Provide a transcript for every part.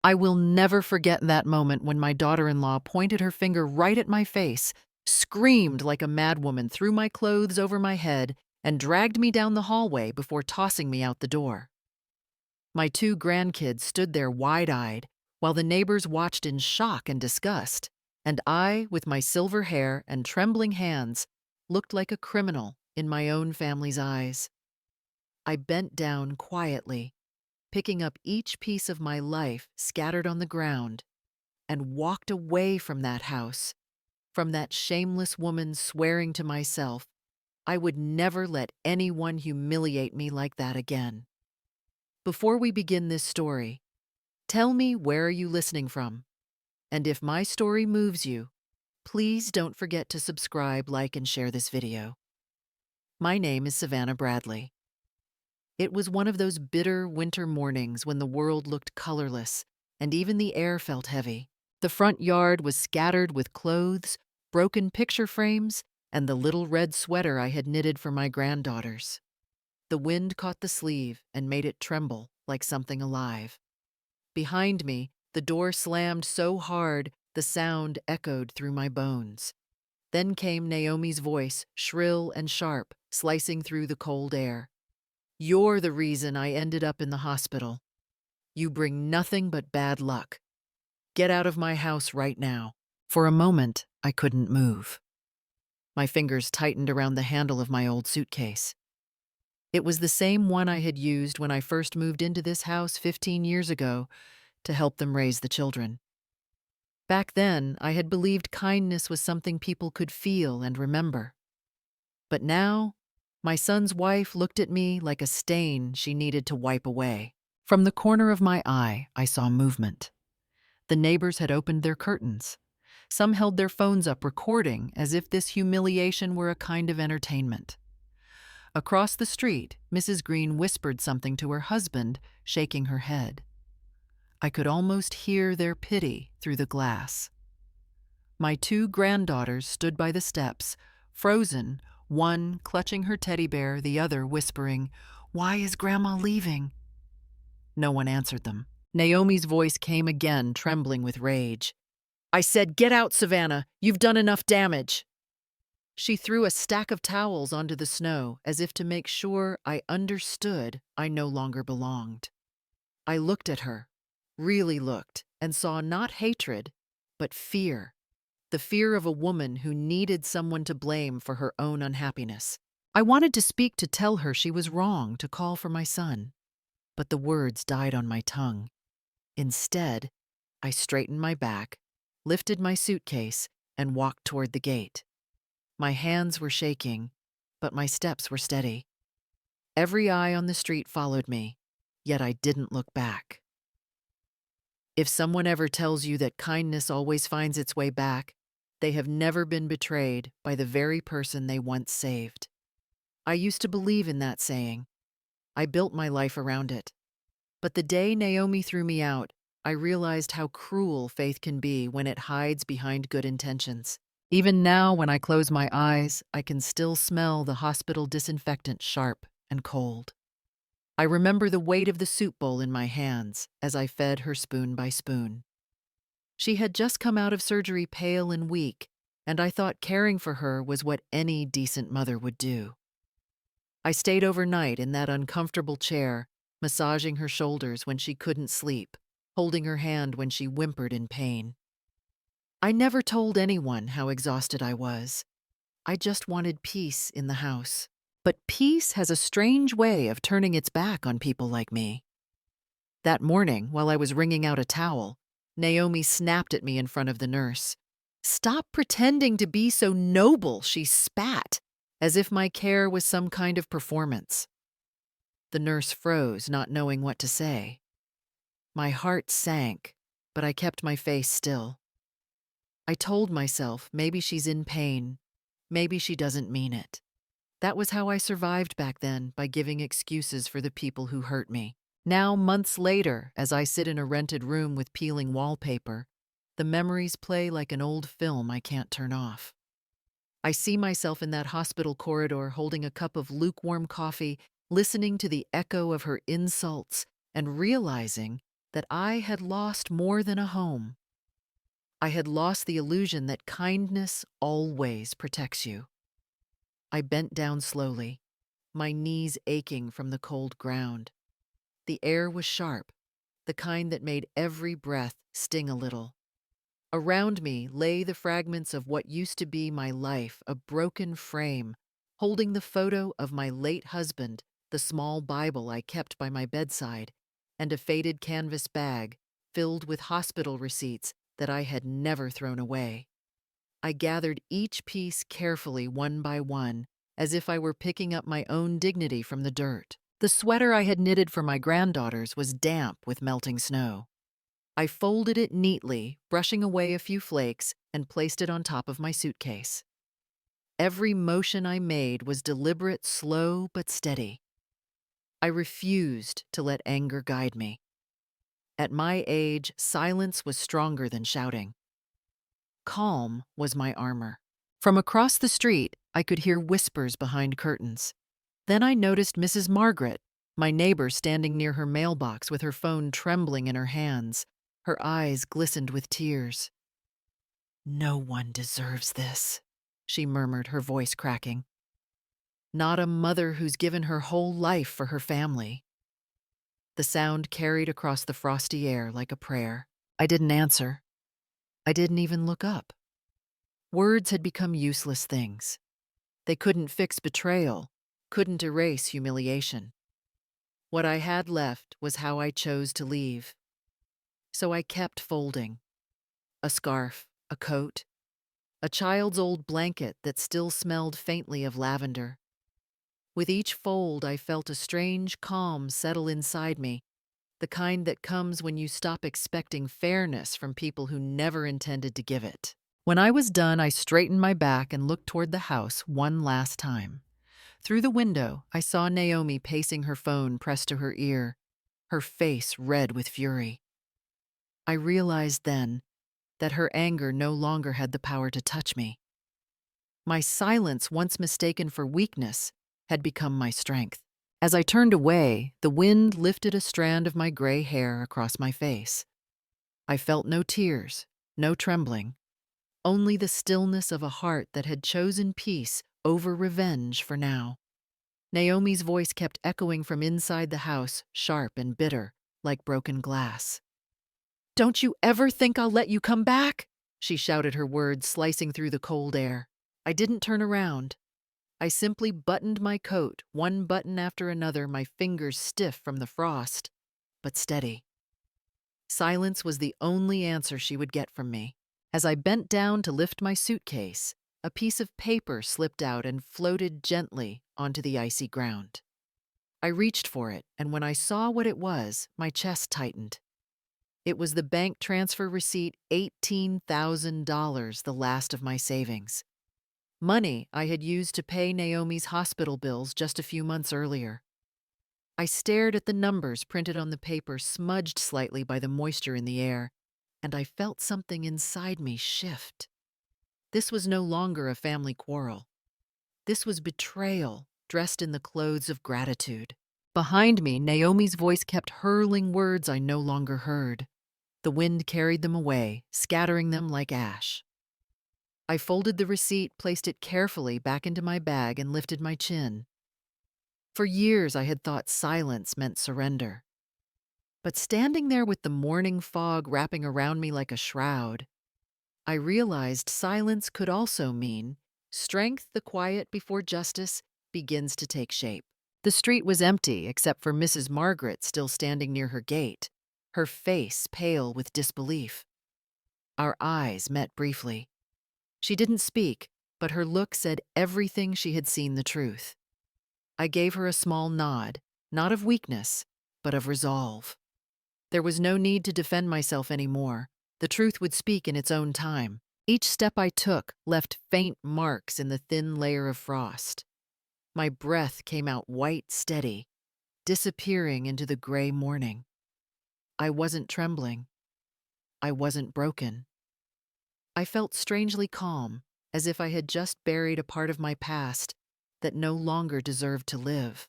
I will never forget that moment when my daughter-in-law pointed her finger right at my face, screamed like a madwoman, threw my clothes over my head, and dragged me down the hallway before tossing me out the door. My two grandkids stood there wide-eyed, while the neighbors watched in shock and disgust, and I, with my silver hair and trembling hands, looked like a criminal in my own family's eyes. I bent down quietly, picking up each piece of my life scattered on the ground, and walked away from that house, from that shameless woman, swearing to myself I would never let anyone humiliate me like that again. Before we begin this story, tell me, where are you listening from? And if my story moves you, please don't forget to subscribe, like, and share this video. My name is Savannah Bradley. It was one of those bitter winter mornings when the world looked colorless and even the air felt heavy. The front yard was scattered with clothes, broken picture frames, and the little red sweater I had knitted for my granddaughters. The wind caught the sleeve and made it tremble like something alive. Behind me, the door slammed so hard the sound echoed through my bones. Then came Naomi's voice, shrill and sharp, slicing through the cold air. "You're the reason I ended up in the hospital. You bring nothing but bad luck. Get out of my house right now." For a moment, I couldn't move. My fingers tightened around the handle of my old suitcase. It was the same one I had used when I first moved into this house 15 years ago to help them raise the children. Back then, I had believed kindness was something people could feel and remember. But now, my son's wife looked at me like a stain she needed to wipe away. From the corner of my eye, I saw movement. The neighbors had opened their curtains. Some held their phones up, recording as if this humiliation were a kind of entertainment. Across the street, Mrs. Green whispered something to her husband, shaking her head. I could almost hear their pity through the glass. My two granddaughters stood by the steps, frozen, one clutching her teddy bear, the other whispering, "Why is Grandma leaving?" No one answered them. Naomi's voice came again, trembling with rage. "I said, get out, Savannah. You've done enough damage." She threw a stack of towels onto the snow as if to make sure I understood I no longer belonged. I looked at her, really looked, and saw not hatred, but fear. The fear of a woman who needed someone to blame for her own unhappiness. I wanted to speak, to tell her she was wrong to call for my son, but the words died on my tongue. Instead, I straightened my back, lifted my suitcase, and walked toward the gate. My hands were shaking, but my steps were steady. Every eye on the street followed me, yet I didn't look back. If someone ever tells you that kindness always finds its way back, they have never been betrayed by the very person they once saved. I used to believe in that saying. I built my life around it. But the day Naomi threw me out, I realized how cruel faith can be when it hides behind good intentions. Even now, when I close my eyes, I can still smell the hospital disinfectant, sharp and cold. I remember the weight of the soup bowl in my hands as I fed her spoon by spoon. She had just come out of surgery, pale and weak, and I thought caring for her was what any decent mother would do. I stayed overnight in that uncomfortable chair, massaging her shoulders when she couldn't sleep, holding her hand when she whimpered in pain. I never told anyone how exhausted I was. I just wanted peace in the house. But peace has a strange way of turning its back on people like me. That morning, while I was wringing out a towel, Naomi snapped at me in front of the nurse. "Stop pretending to be so noble," she spat, as if my care was some kind of performance. The nurse froze, not knowing what to say. My heart sank, but I kept my face still. I told myself, maybe she's in pain, maybe she doesn't mean it. That was how I survived back then, by giving excuses for the people who hurt me. Now, months later, as I sit in a rented room with peeling wallpaper, the memories play like an old film I can't turn off. I see myself in that hospital corridor holding a cup of lukewarm coffee, listening to the echo of her insults and realizing that I had lost more than a home. I had lost the illusion that kindness always protects you. I bent down slowly, my knees aching from the cold ground. The air was sharp, the kind that made every breath sting a little. Around me lay the fragments of what used to be my life, a broken frame, holding the photo of my late husband, the small Bible I kept by my bedside, and a faded canvas bag filled with hospital receipts that I had never thrown away. I gathered each piece carefully one by one, as if I were picking up my own dignity from the dirt. The sweater I had knitted for my granddaughters was damp with melting snow. I folded it neatly, brushing away a few flakes, and placed it on top of my suitcase. Every motion I made was deliberate, slow, but steady. I refused to let anger guide me. At my age, silence was stronger than shouting. Calm was my armor. From across the street, I could hear whispers behind curtains. Then I noticed Mrs. Margaret, my neighbor, standing near her mailbox with her phone trembling in her hands. Her eyes glistened with tears. "No one deserves this," she murmured, her voice cracking. "Not a mother who's given her whole life for her family." The sound carried across the frosty air like a prayer. I didn't answer. I didn't even look up. Words had become useless things. They couldn't fix betrayal, couldn't erase humiliation. What I had left was how I chose to leave. So I kept folding. A scarf, a coat, a child's old blanket that still smelled faintly of lavender. With each fold, I felt a strange calm settle inside me, the kind that comes when you stop expecting fairness from people who never intended to give it. When I was done, I straightened my back and looked toward the house one last time. Through the window, I saw Naomi pacing her phone pressed to her ear, her face red with fury. I realized then that her anger no longer had the power to touch me. My silence, once mistaken for weakness, had become my strength. As I turned away, the wind lifted a strand of my gray hair across my face. I felt no tears, no trembling, only the stillness of a heart that had chosen peace over revenge for now. Naomi's voice kept echoing from inside the house, sharp and bitter, like broken glass. "Don't you ever think I'll let you come back?" She shouted, her words slicing through the cold air. I didn't turn around. I simply buttoned my coat, one button after another, my fingers stiff from the frost, but steady. Silence was the only answer she would get from me. As I bent down to lift my suitcase, a piece of paper slipped out and floated gently onto the icy ground. I reached for it, and when I saw what it was, my chest tightened. It was the bank transfer receipt, $18,000, the last of my savings. Money I had used to pay Naomi's hospital bills just a few months earlier. I stared at the numbers printed on the paper, smudged slightly by the moisture in the air, and I felt something inside me shift. This was no longer a family quarrel. This was betrayal, dressed in the clothes of gratitude. Behind me, Naomi's voice kept hurling words I no longer heard. The wind carried them away, scattering them like ash. I folded the receipt, placed it carefully back into my bag, and lifted my chin. For years, I had thought silence meant surrender. But standing there with the morning fog wrapping around me like a shroud, I realized silence could also mean strength, the quiet before justice begins to take shape. The street was empty except for Mrs. Margaret still standing near her gate, her face pale with disbelief. Our eyes met briefly. She didn't speak, but her look said everything she had seen the truth. I gave her a small nod, not of weakness, but of resolve. There was no need to defend myself anymore. The truth would speak in its own time. Each step I took left faint marks in the thin layer of frost. My breath came out white, steady, disappearing into the gray morning. I wasn't trembling. I wasn't broken. I felt strangely calm, as if I had just buried a part of my past that no longer deserved to live.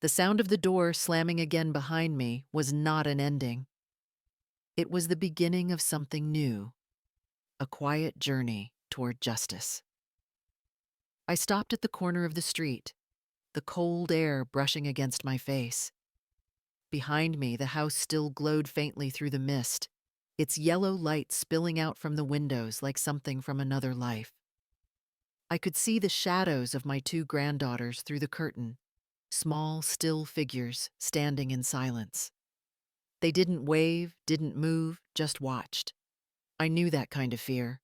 The sound of the door slamming again behind me was not an ending. It was the beginning of something new, a quiet journey toward justice. I stopped at the corner of the street, the cold air brushing against my face. Behind me, the house still glowed faintly through the mist, its yellow light spilling out from the windows like something from another life. I could see the shadows of my two granddaughters through the curtain, small, still figures standing in silence. They didn't wave, didn't move, just watched. I knew that kind of fear.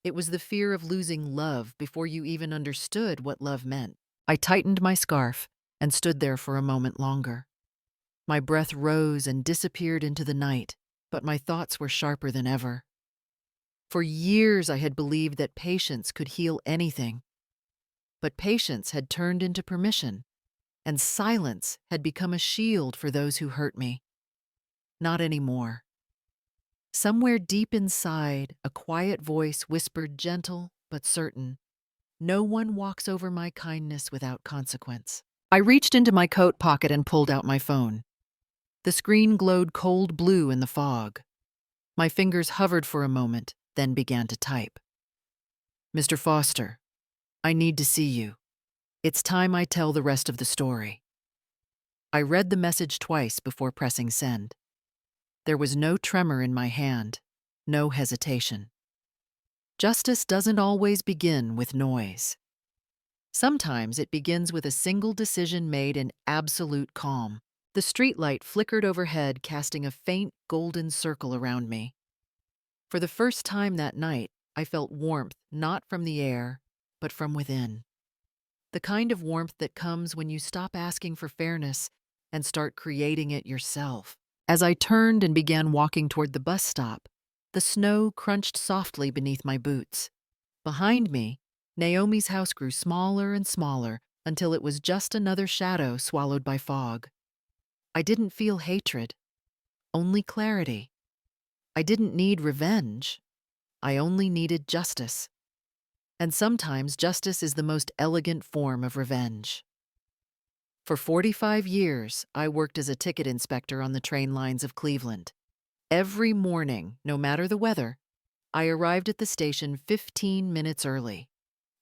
It was the fear of losing love before you even understood what love meant. I tightened my scarf and stood there for a moment longer. My breath rose and disappeared into the night, but my thoughts were sharper than ever. For years I had believed that patience could heal anything. But patience had turned into permission, and silence had become a shield for those who hurt me. Not anymore. Somewhere deep inside, a quiet voice whispered, gentle but certain, "No one walks over my kindness without consequence." I reached into my coat pocket and pulled out my phone. The screen glowed cold blue in the fog. My fingers hovered for a moment, then began to type. "Mr. Foster, I need to see you. It's time I tell the rest of the story." I read the message twice before pressing send. There was no tremor in my hand, no hesitation. Justice doesn't always begin with noise. Sometimes it begins with a single decision made in absolute calm. The streetlight flickered overhead, casting a faint golden circle around me. For the first time that night, I felt warmth not from the air, but from within. The kind of warmth that comes when you stop asking for fairness and start creating it yourself. As I turned and began walking toward the bus stop, the snow crunched softly beneath my boots. Behind me, Naomi's house grew smaller and smaller until it was just another shadow swallowed by fog. I didn't feel hatred, only clarity. I didn't need revenge. I only needed justice. And sometimes justice is the most elegant form of revenge. For 45 years, I worked as a ticket inspector on the train lines of Cleveland. Every morning, no matter the weather, I arrived at the station 15 minutes early.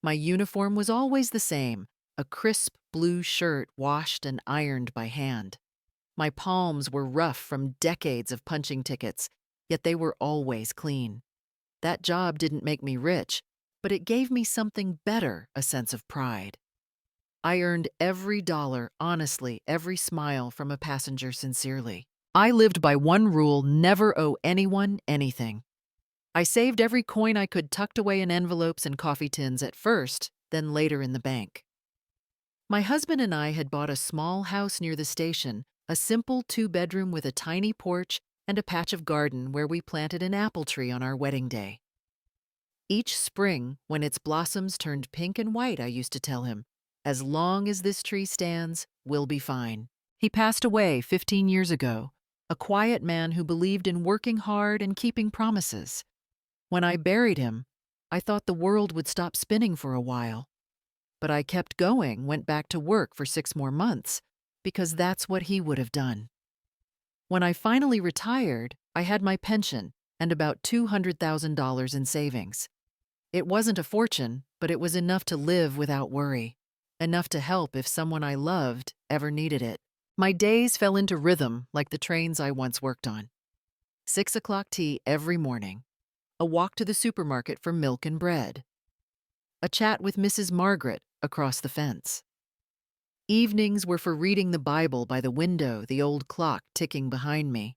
My uniform was always the same, a crisp blue shirt washed and ironed by hand. My palms were rough from decades of punching tickets, yet they were always clean. That job didn't make me rich, but it gave me something better, a sense of pride. I earned every dollar honestly, every smile from a passenger sincerely. I lived by one rule: never owe anyone anything. I saved every coin I could tucked away in envelopes and coffee tins at first, then later in the bank. My husband and I had bought a small house near the station, a simple 2-bedroom with a tiny porch and a patch of garden where we planted an apple tree on our wedding day. Each spring, when its blossoms turned pink and white, I used to tell him, "As long as this tree stands, we'll be fine." He passed away 15 years ago, a quiet man who believed in working hard and keeping promises. When I buried him, I thought the world would stop spinning for a while. But I kept going, went back to work for 6 more months, because that's what he would have done. When I finally retired, I had my pension and about $200,000 in savings. It wasn't a fortune, but it was enough to live without worry, enough to help if someone I loved ever needed it. My days fell into rhythm like the trains I once worked on. 6 o'clock tea every morning, a walk to the supermarket for milk and bread, a chat with Mrs. Margaret across the fence. Evenings were for reading the Bible by the window, the old clock ticking behind me.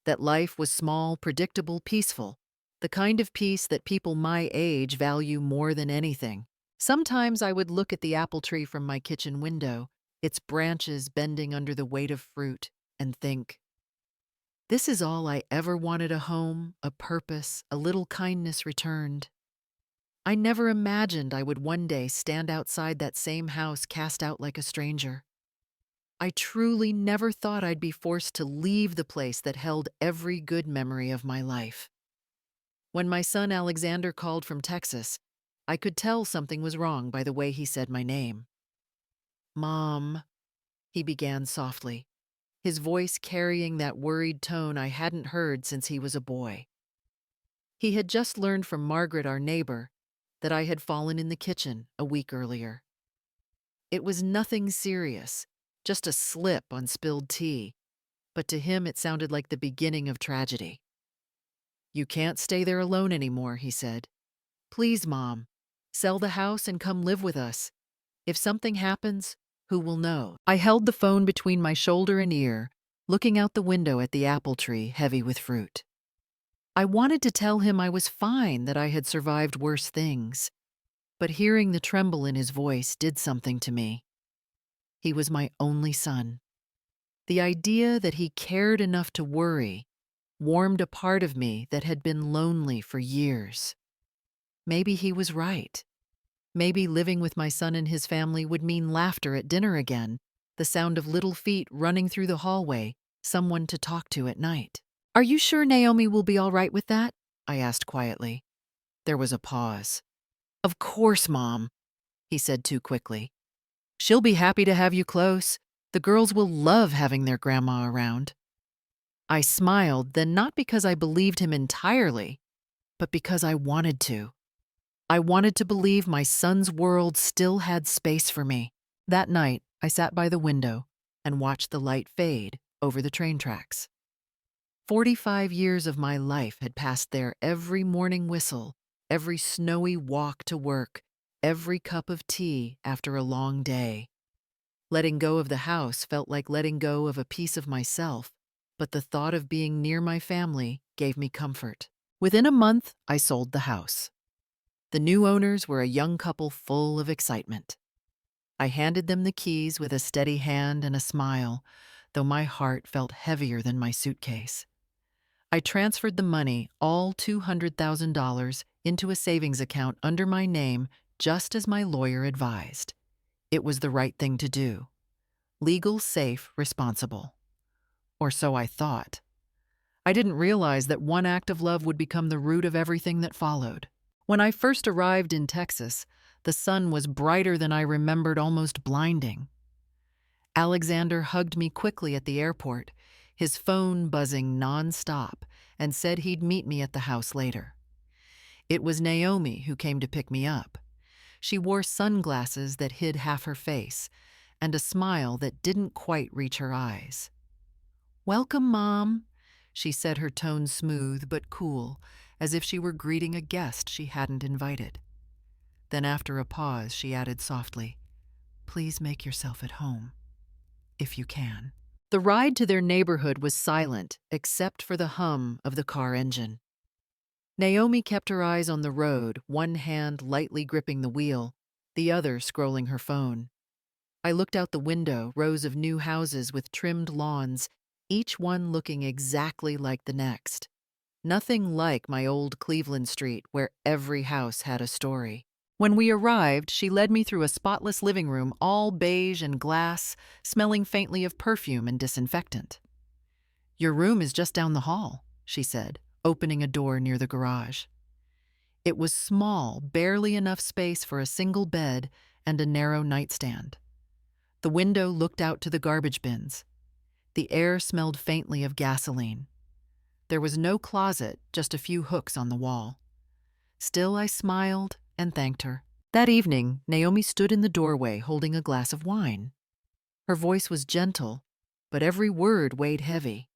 That life was small, predictable, peaceful, the kind of peace that people my age value more than anything. Sometimes I would look at the apple tree from my kitchen window, its branches bending under the weight of fruit, and think, this is all I ever wanted: a home, a purpose, a little kindness returned. I never imagined I would one day stand outside that same house cast out like a stranger. I truly never thought I'd be forced to leave the place that held every good memory of my life. When my son Alexander called from Texas, I could tell something was wrong by the way he said my name. "Mom." he began softly, his voice carrying that worried tone I hadn't heard since he was a boy. He had just learned from Margaret, our neighbor, that I had fallen in the kitchen a week earlier. It was nothing serious, just a slip on spilled tea, but to him it sounded like the beginning of tragedy. "You can't stay there alone anymore," he said. "Please, Mom, sell the house and come live with us. If something happens, who will know?" I held the phone between my shoulder and ear, looking out the window at the apple tree heavy with fruit. I wanted to tell him I was fine, that I had survived worse things, but hearing the tremble in his voice did something to me. He was my only son. The idea that he cared enough to worry warmed a part of me that had been lonely for years. Maybe he was right. Maybe living with my son and his family would mean laughter at dinner again, the sound of little feet running through the hallway, someone to talk to at night. "Are you sure Naomi will be all right with that?" I asked quietly. There was a pause. "Of course, Mom," he said too quickly. "She'll be happy to have you close. The girls will love having their grandma around." I smiled, then not because I believed him entirely, but because I wanted to. I wanted to believe my son's world still had space for me. That night, I sat by the window and watched the light fade over the train tracks. 45 years of my life had passed there, every morning whistle, every snowy walk to work, every cup of tea after a long day. Letting go of the house felt like letting go of a piece of myself, but the thought of being near my family gave me comfort. Within a month, I sold the house. The new owners were a young couple full of excitement. I handed them the keys with a steady hand and a smile, though my heart felt heavier than my suitcase. I transferred the money, all $200,000, into a savings account under my name, just as my lawyer advised. It was the right thing to do. Legal, safe, responsible. Or so I thought. I didn't realize that one act of love would become the root of everything that followed. When I first arrived in Texas, the sun was brighter than I remembered, almost blinding. Alexander hugged me quickly at the airport, his phone buzzing nonstop, and said he'd meet me at the house later. It was Naomi who came to pick me up. She wore sunglasses that hid half her face, and a smile that didn't quite reach her eyes. "Welcome, Mom," she said, her tone smooth but cool, as if she were greeting a guest she hadn't invited. Then after a pause, she added softly, "Please make yourself at home, if you can." The ride to their neighborhood was silent, except for the hum of the car engine. Naomi kept her eyes on the road, one hand lightly gripping the wheel, the other scrolling her phone. I looked out the window, rows of new houses with trimmed lawns, each one looking exactly like the next. Nothing like my old Cleveland street, where every house had a story. When we arrived, she led me through a spotless living room, all beige and glass, smelling faintly of perfume and disinfectant. "Your room is just down the hall," she said, opening a door near the garage. It was small, barely enough space for a single bed and a narrow nightstand. The window looked out to the garbage bins. The air smelled faintly of gasoline. There was no closet, just a few hooks on the wall. Still, I smiled and thanked her. That evening, Naomi stood in the doorway holding a glass of wine. Her voice was gentle, but every word weighed heavy.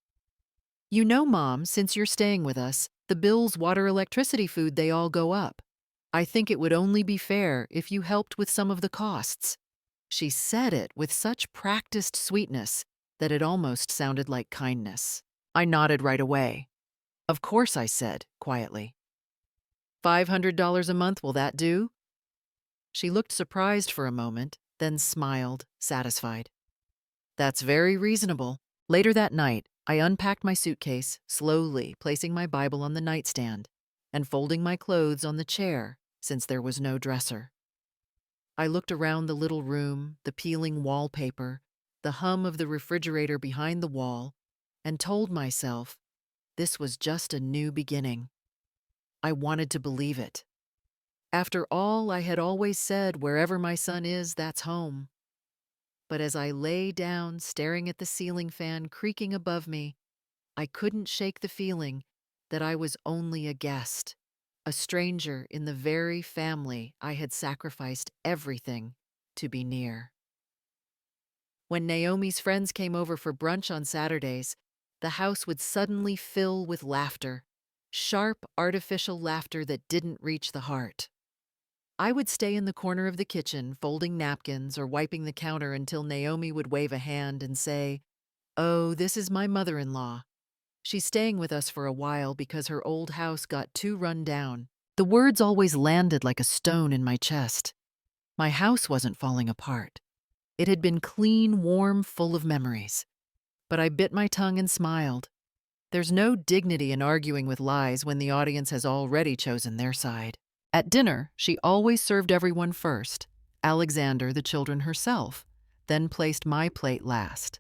"You know, Mom, since you're staying with us, the bills, water, electricity, food, they all go up. I think it would only be fair if you helped with some of the costs." She said it with such practiced sweetness that it almost sounded like kindness. I nodded right away. "Of course," I said, quietly. "$500 a month, will that do?" She looked surprised for a moment, then smiled, satisfied. "That's very reasonable." Later that night, I unpacked my suitcase, slowly placing my Bible on the nightstand and folding my clothes on the chair, since there was no dresser. I looked around the little room, the peeling wallpaper, the hum of the refrigerator behind the wall, and told myself this was just a new beginning. I wanted to believe it. After all, I had always said, wherever my son is, that's home. But as I lay down, staring at the ceiling fan creaking above me, I couldn't shake the feeling that I was only a guest, a stranger in the very family I had sacrificed everything to be near. When Naomi's friends came over for brunch on Saturdays, the house would suddenly fill with laughter, sharp, artificial laughter that didn't reach the heart. I would stay in the corner of the kitchen, folding napkins or wiping the counter until Naomi would wave a hand and say, "Oh, this is my mother-in-law. She's staying with us for a while because her old house got too run down." The words always landed like a stone in my chest. My house wasn't falling apart. It had been clean, warm, full of memories. But I bit my tongue and smiled. There's no dignity in arguing with lies when the audience has already chosen their side. At dinner, she always served everyone first, Alexander, the children herself, then placed my plate last.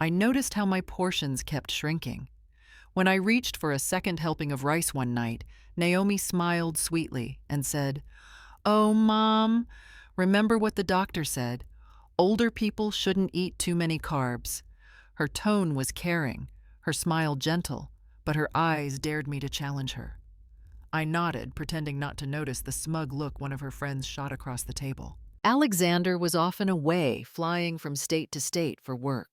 I noticed how my portions kept shrinking. When I reached for a second helping of rice one night, Naomi smiled sweetly and said, "Oh, Mom, remember what the doctor said? Older people shouldn't eat too many carbs." Her tone was caring, her smile gentle, but her eyes dared me to challenge her. I nodded, pretending not to notice the smug look one of her friends shot across the table. Alexander was often away, flying from state to state for work.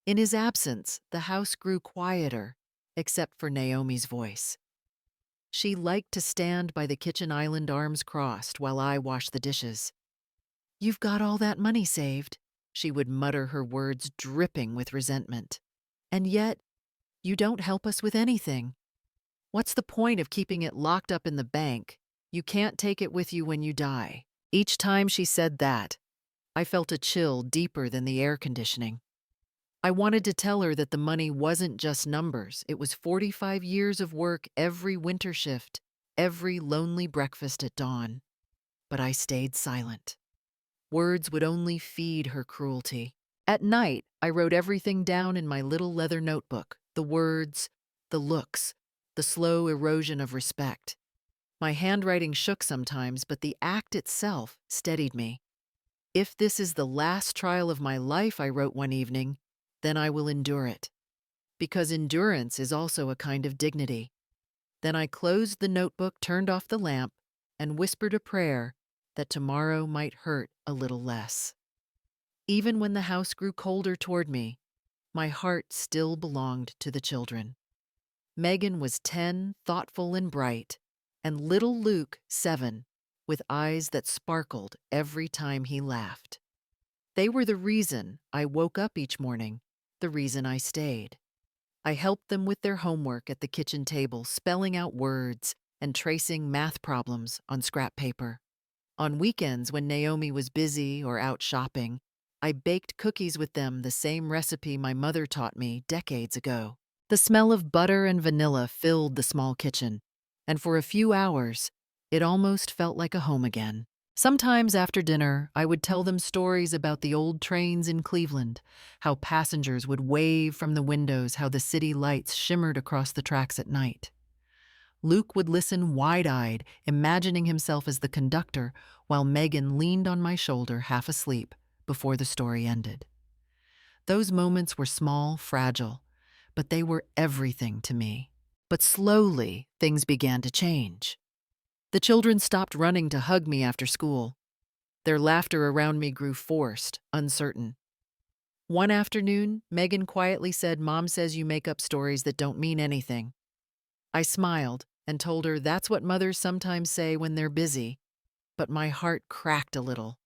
In his absence, the house grew quieter, except for Naomi's voice. She liked to stand by the kitchen island, arms crossed, while I washed the dishes. "You've got all that money saved," she would mutter, her words dripping with resentment. "And yet, you don't help us with anything. What's the point of keeping it locked up in the bank? You can't take it with you when you die." Each time she said that, I felt a chill deeper than the air conditioning. I wanted to tell her that the money wasn't just numbers. It was 45 years of work, every winter shift, every lonely breakfast at dawn. But I stayed silent. Words would only feed her cruelty. At night, I wrote everything down in my little leather notebook, the words, the looks, the slow erosion of respect. My handwriting shook sometimes, but the act itself steadied me. "If this is the last trial of my life," I wrote one evening, "then I will endure it." Because endurance is also a kind of dignity. Then I closed the notebook, turned off the lamp, and whispered a prayer that tomorrow might hurt a little less. Even when the house grew colder toward me, my heart still belonged to the children. Megan was 10, thoughtful and bright, and little Luke, 7, with eyes that sparkled every time he laughed. They were the reason I woke up each morning, the reason I stayed. I helped them with their homework at the kitchen table, spelling out words and tracing math problems on scrap paper. On weekends, when Naomi was busy or out shopping, I baked cookies with them, the same recipe my mother taught me decades ago. The smell of butter and vanilla filled the small kitchen, and for a few hours, it almost felt like a home again. Sometimes after dinner, I would tell them stories about the old trains in Cleveland, how passengers would wave from the windows, how the city lights shimmered across the tracks at night. Luke would listen wide-eyed, imagining himself as the conductor, while Megan leaned on my shoulder, half asleep, before the story ended. Those moments were small, fragile, but they were everything to me. But slowly, things began to change. The children stopped running to hug me after school. Their laughter around me grew forced, uncertain. One afternoon, Megan quietly said, "Mom says you make up stories that don't mean anything." I smiled and told her that's what mothers sometimes say when they're busy, but my heart cracked a little.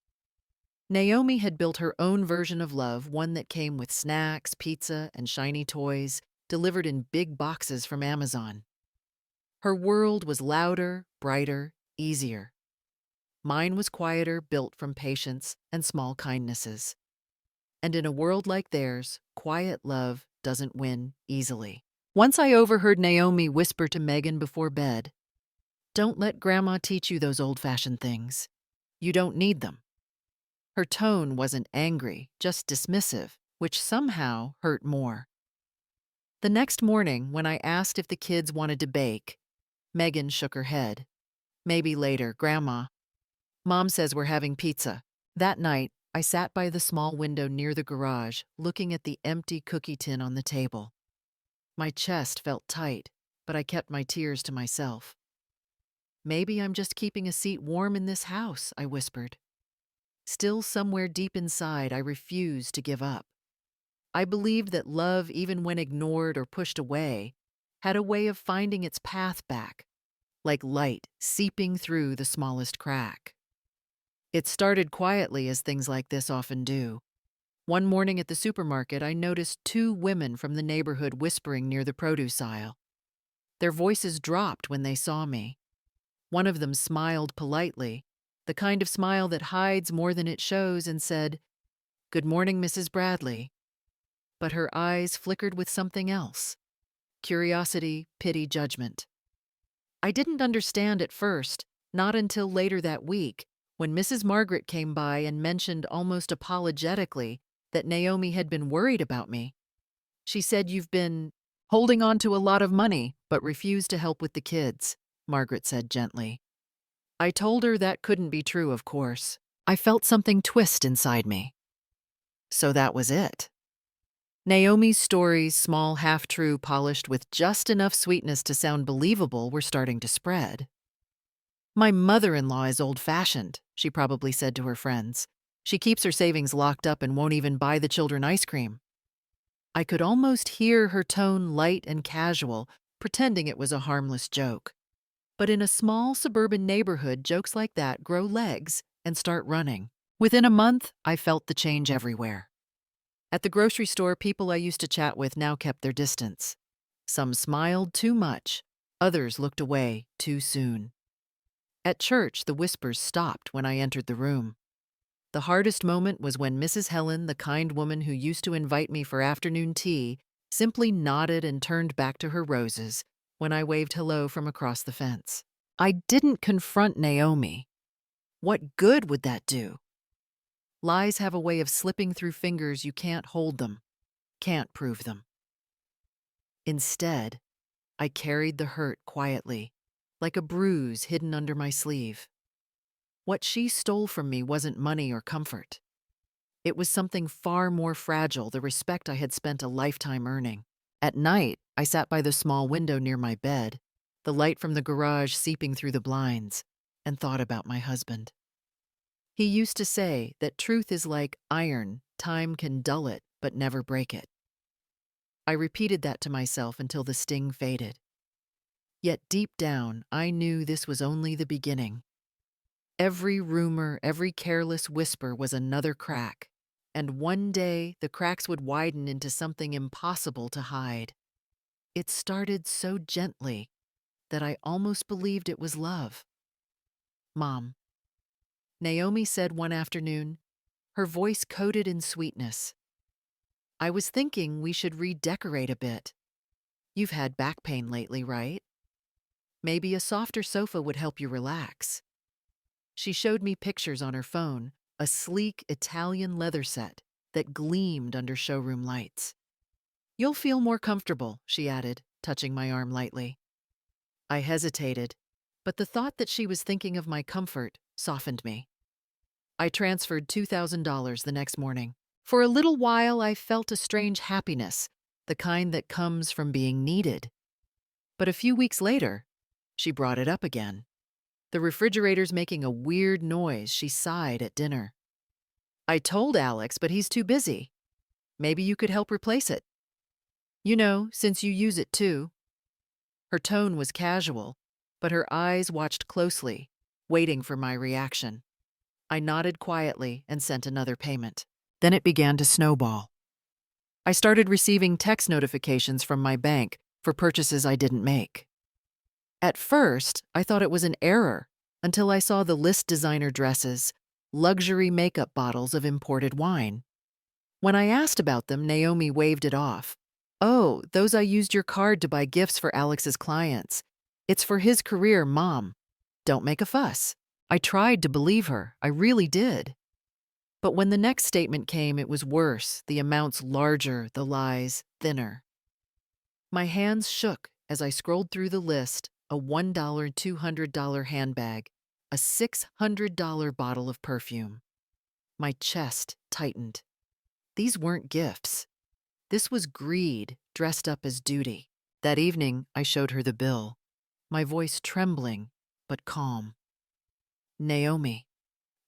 Naomi had built her own version of love, one that came with snacks, pizza, and shiny toys, delivered in big boxes from Amazon. Her world was louder, brighter, easier. Mine was quieter, built from patience and small kindnesses. And in a world like theirs, quiet love doesn't win easily. Once I overheard Naomi whisper to Megan before bed, "Don't let Grandma teach you those old-fashioned things. You don't need them." Her tone wasn't angry, just dismissive, which somehow hurt more. The next morning, when I asked if the kids wanted to bake, Megan shook her head. "Maybe later, Grandma. Mom says we're having pizza." That night, I sat by the small window near the garage, looking at the empty cookie tin on the table. My chest felt tight, but I kept my tears to myself. Maybe I'm just keeping a seat warm in this house, I whispered. Still somewhere deep inside, I refused to give up. I believed that love, even when ignored or pushed away, had a way of finding its path back, like light seeping through the smallest crack. It started quietly, as things like this often do. One morning at the supermarket, I noticed two women from the neighborhood whispering near the produce aisle. Their voices dropped when they saw me. One of them smiled politely, the kind of smile that hides more than it shows, and said, "Good morning, Mrs. Bradley." But her eyes flickered with something else: curiosity, pity, judgment. I didn't understand at first, not until later that week, when Mrs. Margaret came by and mentioned almost apologetically that Naomi had been worried about me. She said, "You've been holding on to a lot of money, but refused to help with the kids," Margaret said gently. I told her that couldn't be true, of course. I felt something twist inside me. So that was it. Naomi's stories, small, half-true, polished with just enough sweetness to sound believable, were starting to spread. "My mother-in-law is old-fashioned," she probably said to her friends. "She keeps her savings locked up and won't even buy the children ice cream." I could almost hear her tone, light and casual, pretending it was a harmless joke. But in a small suburban neighborhood, jokes like that grow legs and start running. Within a month, I felt the change everywhere. At the grocery store, people I used to chat with now kept their distance. Some smiled too much, others looked away too soon. At church, the whispers stopped when I entered the room. The hardest moment was when Mrs. Helen, the kind woman who used to invite me for afternoon tea, simply nodded and turned back to her roses when I waved hello from across the fence. I didn't confront Naomi. What good would that do? Lies have a way of slipping through fingers. You can't hold them, can't prove them. Instead, I carried the hurt quietly, like a bruise hidden under my sleeve. What she stole from me wasn't money or comfort. It was something far more fragile: the respect I had spent a lifetime earning. At night, I sat by the small window near my bed, the light from the garage seeping through the blinds, and thought about my husband. He used to say that truth is like iron: time can dull it, but never break it. I repeated that to myself until the sting faded. Yet deep down, I knew this was only the beginning. Every rumor, every careless whisper was another crack, and one day the cracks would widen into something impossible to hide. It started so gently that I almost believed it was love. "Mom," Naomi said one afternoon, her voice coated in sweetness, "I was thinking we should redecorate a bit. You've had back pain lately, right? Maybe a softer sofa would help you relax." She showed me pictures on her phone, a sleek Italian leather set that gleamed under showroom lights. "You'll feel more comfortable," she added, touching my arm lightly. I hesitated, but the thought that she was thinking of my comfort softened me. I transferred $2,000 the next morning. For a little while, I felt a strange happiness, the kind that comes from being needed. But a few weeks later, she brought it up again. The refrigerator's making a weird noise, she sighed at dinner. "I told Alex, but he's too busy. Maybe you could help replace it. You know, since you use it too." Her tone was casual, but her eyes watched closely, waiting for my reaction. I nodded quietly and sent another payment. Then it began to snowball. I started receiving text notifications from my bank for purchases I didn't make. At first, I thought it was an error until I saw the list: designer dresses, luxury makeup bottles of imported wine. When I asked about them, Naomi waved it off. "Oh, those I used your card to buy gifts for Alex's clients. It's for his career, Mom. Don't make a fuss." I tried to believe her. I really did. But when the next statement came, it was worse: the amounts larger, the lies thinner. My hands shook as I scrolled through the list: a $1 $200 handbag, a $600 bottle of perfume. My chest tightened. These weren't gifts. This was greed dressed up as duty. That evening, I showed her the bill, my voice trembling but calm. "Naomi,"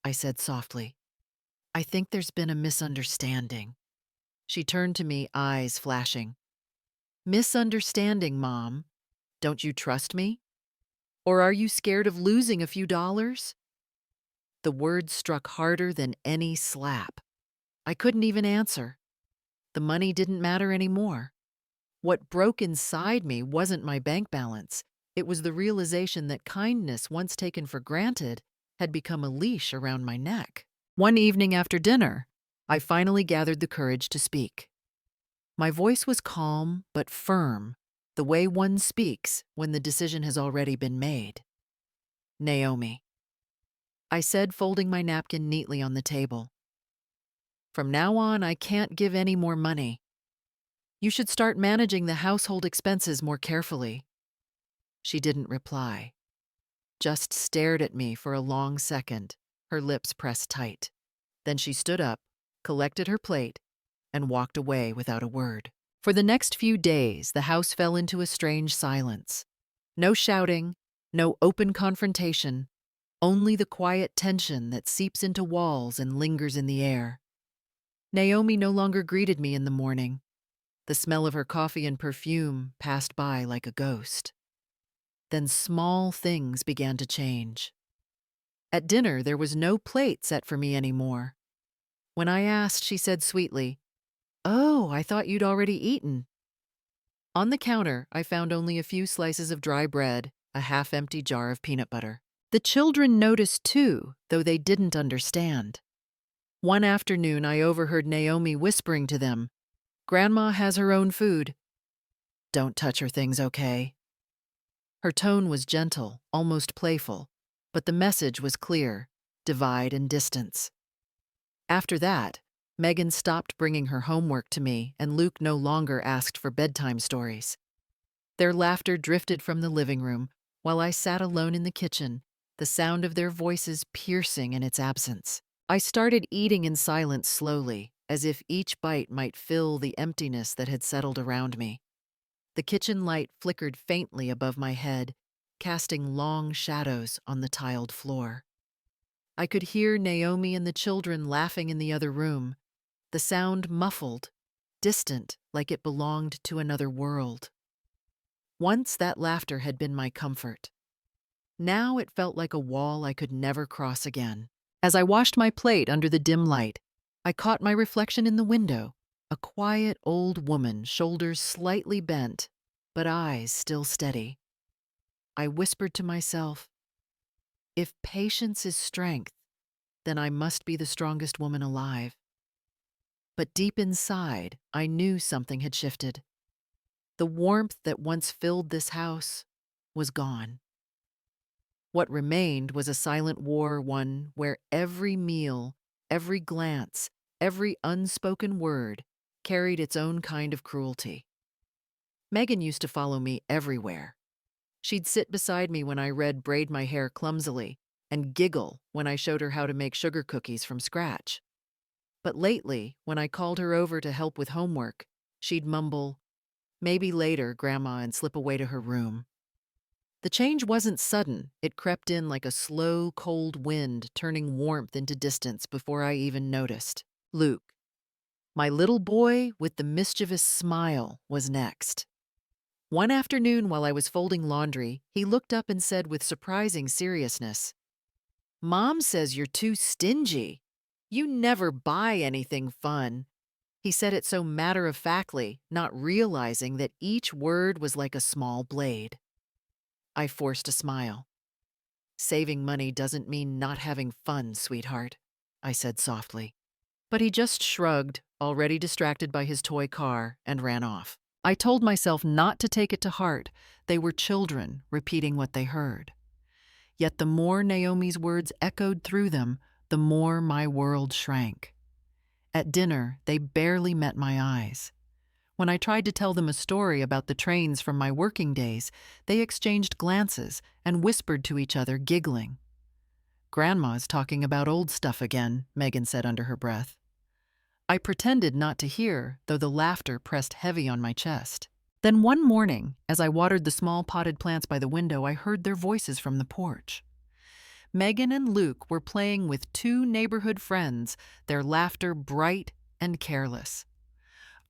I said softly, "I think there's been a misunderstanding." She turned to me, eyes flashing. "Misunderstanding, Mom? Don't you trust me? Or are you scared of losing a few dollars?" The words struck harder than any slap. I couldn't even answer. The money didn't matter anymore. What broke inside me wasn't my bank balance. It was the realization that kindness, once taken for granted, had become a leash around my neck. One evening after dinner, I finally gathered the courage to speak. My voice was calm but firm, the way one speaks when the decision has already been made. "Naomi," I said, folding my napkin neatly on the table. "From now on, I can't give any more money. You should start managing the household expenses more carefully." She didn't reply, just stared at me for a long second, her lips pressed tight. Then she stood up, collected her plate, and walked away without a word. For the next few days, the house fell into a strange silence. No shouting, no open confrontation, only the quiet tension that seeps into walls and lingers in the air. Naomi no longer greeted me in the morning. The smell of her coffee and perfume passed by like a ghost. Then small things began to change. At dinner, there was no plate set for me anymore. When I asked, she said sweetly, "Oh, I thought you'd already eaten." On the counter, I found only a few slices of dry bread, a half-empty jar of peanut butter. The children noticed too, though they didn't understand. One afternoon, I overheard Naomi whispering to them, "Grandma has her own food. Don't touch her things, okay?" Her tone was gentle, almost playful, but the message was clear: divide and distance. After that, Megan stopped bringing her homework to me, and Luke no longer asked for bedtime stories. Their laughter drifted from the living room, while I sat alone in the kitchen, the sound of their voices piercing in its absence. I started eating in silence slowly, as if each bite might fill the emptiness that had settled around me. The kitchen light flickered faintly above my head, casting long shadows on the tiled floor. I could hear Naomi and the children laughing in the other room, the sound muffled, distant, like it belonged to another world. Once that laughter had been my comfort. Now it felt like a wall I could never cross again. As I washed my plate under the dim light, I caught my reflection in the window, a quiet old woman, shoulders slightly bent, but eyes still steady. I whispered to myself, "If patience is strength, then I must be the strongest woman alive." But deep inside, I knew something had shifted. The warmth that once filled this house was gone. What remained was a silent war, one where every meal, every glance, every unspoken word carried its own kind of cruelty. Megan used to follow me everywhere. She'd sit beside me when I read Braid My Hair Clumsily and giggle when I showed her how to make sugar cookies from scratch. But lately, when I called her over to help with homework, she'd mumble, "Maybe later, Grandma," and slip away to her room. The change wasn't sudden. It crept in like a slow, cold wind, turning warmth into distance before I even noticed. Luke, my little boy with the mischievous smile, was next. One afternoon while I was folding laundry, he looked up and said with surprising seriousness, "Mom says you're too stingy. You never buy anything fun." He said it so matter-of-factly, not realizing that each word was like a small blade. I forced a smile. "Saving money doesn't mean not having fun, sweetheart," I said softly. But he just shrugged, already distracted by his toy car, and ran off. I told myself not to take it to heart. They were children, repeating what they heard. Yet the more Naomi's words echoed through them, the more my world shrank. At dinner, they barely met my eyes. When I tried to tell them a story about the trains from my working days, they exchanged glances and whispered to each other, giggling. Grandma's talking about old stuff again, Megan said under her breath. I pretended not to hear, though the laughter pressed heavy on my chest. Then one morning, as I watered the small potted plants by the window, I heard their voices from the porch. Megan and Luke were playing with two neighborhood friends, their laughter bright and careless.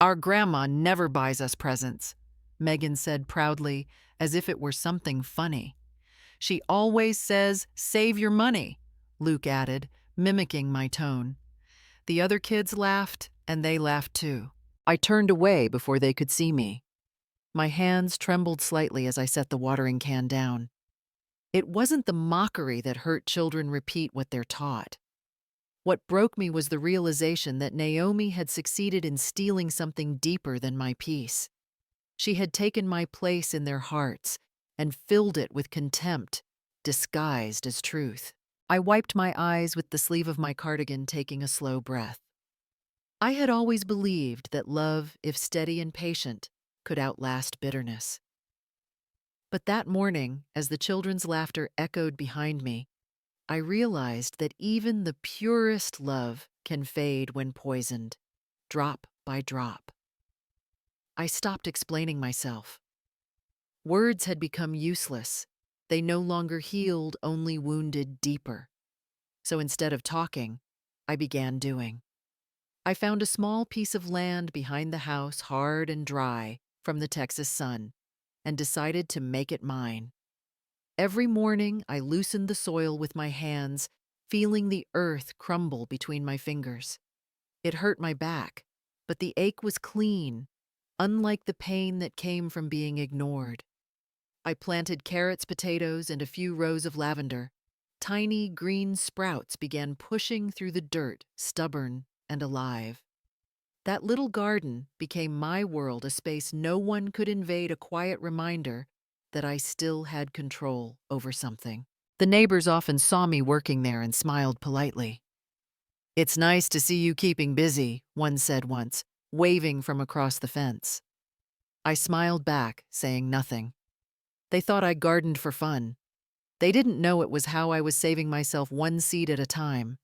Our grandma never buys us presents, Megan said proudly, as if it were something funny. She always says, "Save your money," Luke added, mimicking my tone. The other kids laughed, and they laughed too. I turned away before they could see me. My hands trembled slightly as I set the watering can down. It wasn't the mockery that hurt children repeat what they're taught. What broke me was the realization that Naomi had succeeded in stealing something deeper than my peace. She had taken my place in their hearts and filled it with contempt, disguised as truth. I wiped my eyes with the sleeve of my cardigan, taking a slow breath. I had always believed that love, if steady and patient, could outlast bitterness. But that morning, as the children's laughter echoed behind me, I realized that even the purest love can fade when poisoned, drop by drop. I stopped explaining myself. Words had become useless. They no longer healed, only wounded deeper. So instead of talking, I began doing. I found a small piece of land behind the house, hard and dry from the Texas sun, and decided to make it mine. Every morning, I loosened the soil with my hands, feeling the earth crumble between my fingers. It hurt my back, but the ache was clean, unlike the pain that came from being ignored. I planted carrots, potatoes, and a few rows of lavender. Tiny green sprouts began pushing through the dirt, stubborn and alive. That little garden became my world, a space no one could invade, a quiet reminder that I still had control over something. The neighbors often saw me working there and smiled politely. "It's nice to see you keeping busy," one said once, waving from across the fence. I smiled back, saying nothing. They thought I gardened for fun. They didn't know it was how I was saving myself one seed at a time.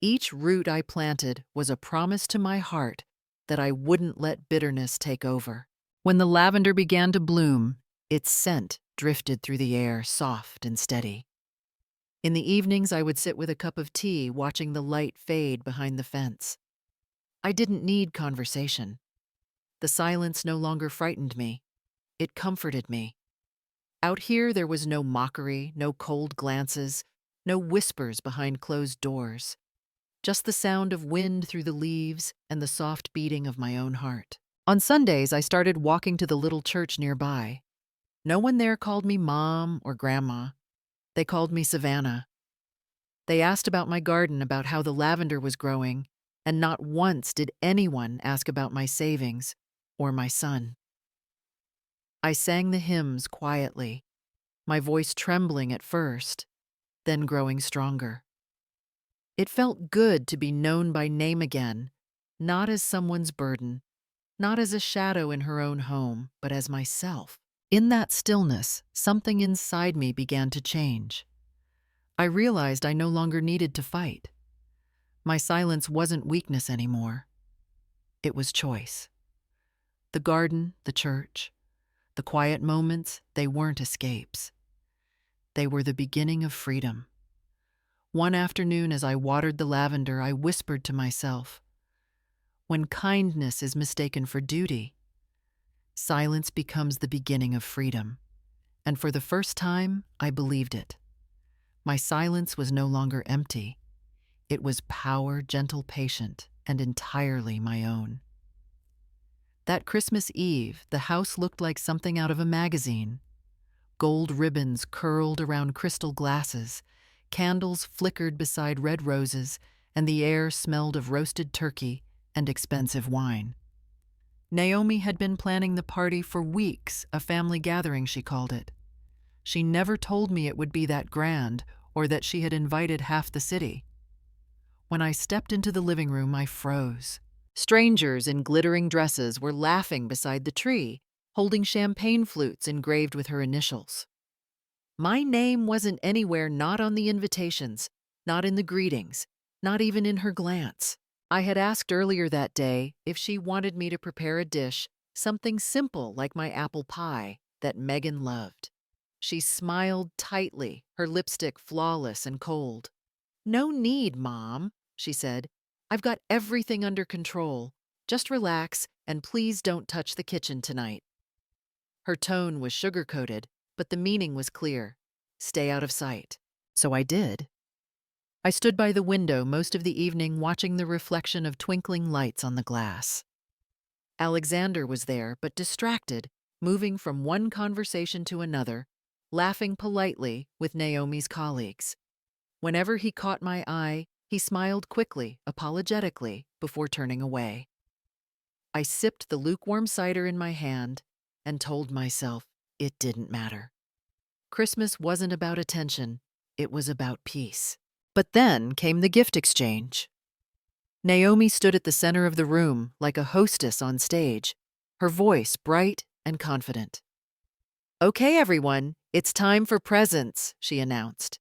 Each root I planted was a promise to my heart that I wouldn't let bitterness take over. When the lavender began to bloom, its scent drifted through the air, soft and steady. In the evenings, I would sit with a cup of tea, watching the light fade behind the fence. I didn't need conversation. The silence no longer frightened me. It comforted me. Out here, there was no mockery, no cold glances, no whispers behind closed doors. Just the sound of wind through the leaves and the soft beating of my own heart. On Sundays, I started walking to the little church nearby. No one there called me Mom or Grandma. They called me Savannah. They asked about my garden, about how the lavender was growing, and not once did anyone ask about my savings or my son. I sang the hymns quietly, my voice trembling at first, then growing stronger. It felt good to be known by name again, not as someone's burden, not as a shadow in her own home, but as myself. In that stillness, something inside me began to change. I realized I no longer needed to fight. My silence wasn't weakness anymore. It was choice. The garden, the church, the quiet moments, they weren't escapes. They were the beginning of freedom. One afternoon, as I watered the lavender, I whispered to myself, "When kindness is mistaken for duty, silence becomes the beginning of freedom." And for the first time, I believed it. My silence was no longer empty. It was power, gentle, patient, and entirely my own. That Christmas Eve, the house looked like something out of a magazine. Gold ribbons curled around crystal glasses, candles flickered beside red roses, and the air smelled of roasted turkey and expensive wine. Naomi had been planning the party for weeks, a family gathering, she called it. She never told me it would be that grand or that she had invited half the city. When I stepped into the living room, I froze. Strangers in glittering dresses were laughing beside the tree, holding champagne flutes engraved with her initials. My name wasn't anywhere, not on the invitations, Not in the greetings, not even in her glance. I had asked earlier that day if she wanted me to prepare a dish, something simple like my apple pie that Megan loved. She smiled tightly, her lipstick flawless and cold. "No need, Mom," she said. "I've got everything under control. Just relax and please don't touch the kitchen tonight." Her tone was sugar-coated, but the meaning was clear. Stay out of sight. So I did. I stood by the window most of the evening watching the reflection of twinkling lights on the glass. Alexander was there, but distracted, moving from one conversation to another, laughing politely with Naomi's colleagues. Whenever he caught my eye, he smiled quickly, apologetically, before turning away. I sipped the lukewarm cider in my hand and told myself it didn't matter. Christmas wasn't about attention, it was about peace. But then came the gift exchange. Naomi stood at the center of the room like a hostess on stage, her voice bright and confident. "Okay, everyone, it's time for presents," she announced.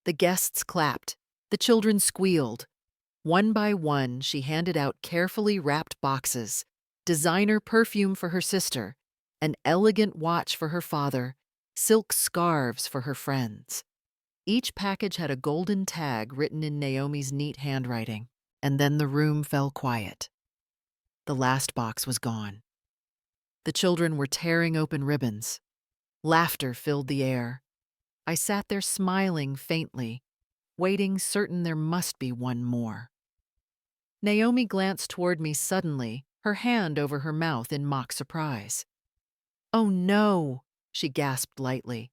The guests clapped, the children squealed. One by one, she handed out carefully wrapped boxes, designer perfume for her sister, an elegant watch for her father, silk scarves for her friends. Each package had a golden tag written in Naomi's neat handwriting, and then the room fell quiet. The last box was gone. The children were tearing open ribbons. Laughter filled the air. I sat there smiling faintly, waiting, certain there must be one more. Naomi glanced toward me suddenly, her hand over her mouth in mock surprise. "Oh no," she gasped lightly.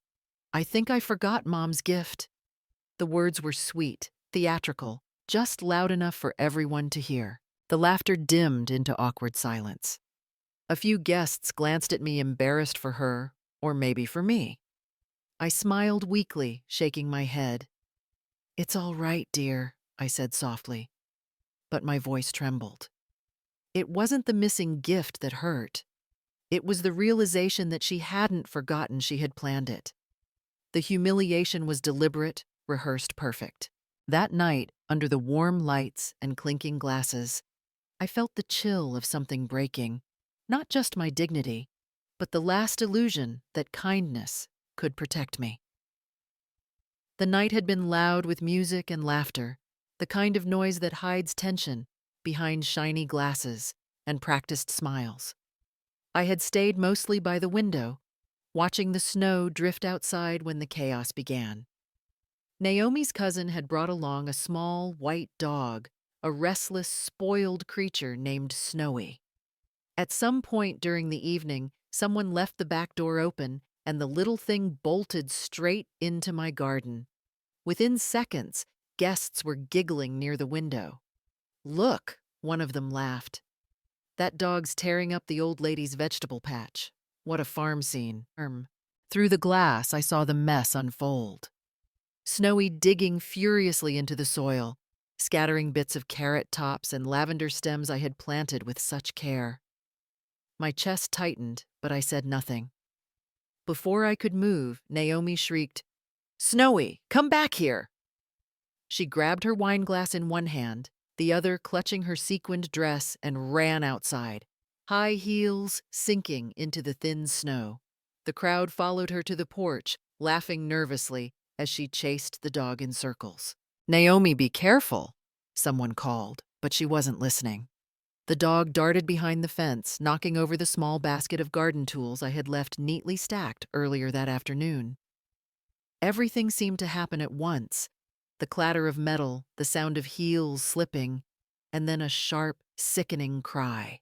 "I think I forgot Mom's gift." The words were sweet, theatrical, just loud enough for everyone to hear. The laughter dimmed into awkward silence. A few guests glanced at me, embarrassed for her, or maybe for me. I smiled weakly, shaking my head. "It's all right, dear," I said softly, but my voice trembled. It wasn't the missing gift that hurt. It was the realization that she hadn't forgotten she had planned it. The humiliation was deliberate, rehearsed perfect. That night, under the warm lights and clinking glasses, I felt the chill of something breaking, not just my dignity, but the last illusion that kindness could protect me. The night had been loud with music and laughter, the kind of noise that hides tension behind shiny glasses and practiced smiles. I had stayed mostly by the window, watching the snow drift outside when the chaos began. Naomi's cousin had brought along a small white dog, a restless, spoiled creature named Snowy. At some point during the evening, someone left the back door open, and the little thing bolted straight into my garden. Within seconds, guests were giggling near the window. "Look," one of them laughed. "That dog's tearing up the old lady's vegetable patch. What a farm scene." Through the glass, I saw the mess unfold. Snowy digging furiously into the soil, scattering bits of carrot tops and lavender stems I had planted with such care. My chest tightened, but I said nothing. Before I could move, Naomi shrieked, "Snowy, come back here!" She grabbed her wineglass in one hand, the other clutching her sequined dress, and ran outside, high heels sinking into the thin snow. The crowd followed her to the porch, laughing nervously as she chased the dog in circles. "Naomi, be careful," someone called, but she wasn't listening. The dog darted behind the fence, knocking over the small basket of garden tools I had left neatly stacked earlier that afternoon. Everything seemed to happen at once. The clatter of metal, the sound of heels slipping, and then a sharp, sickening cry.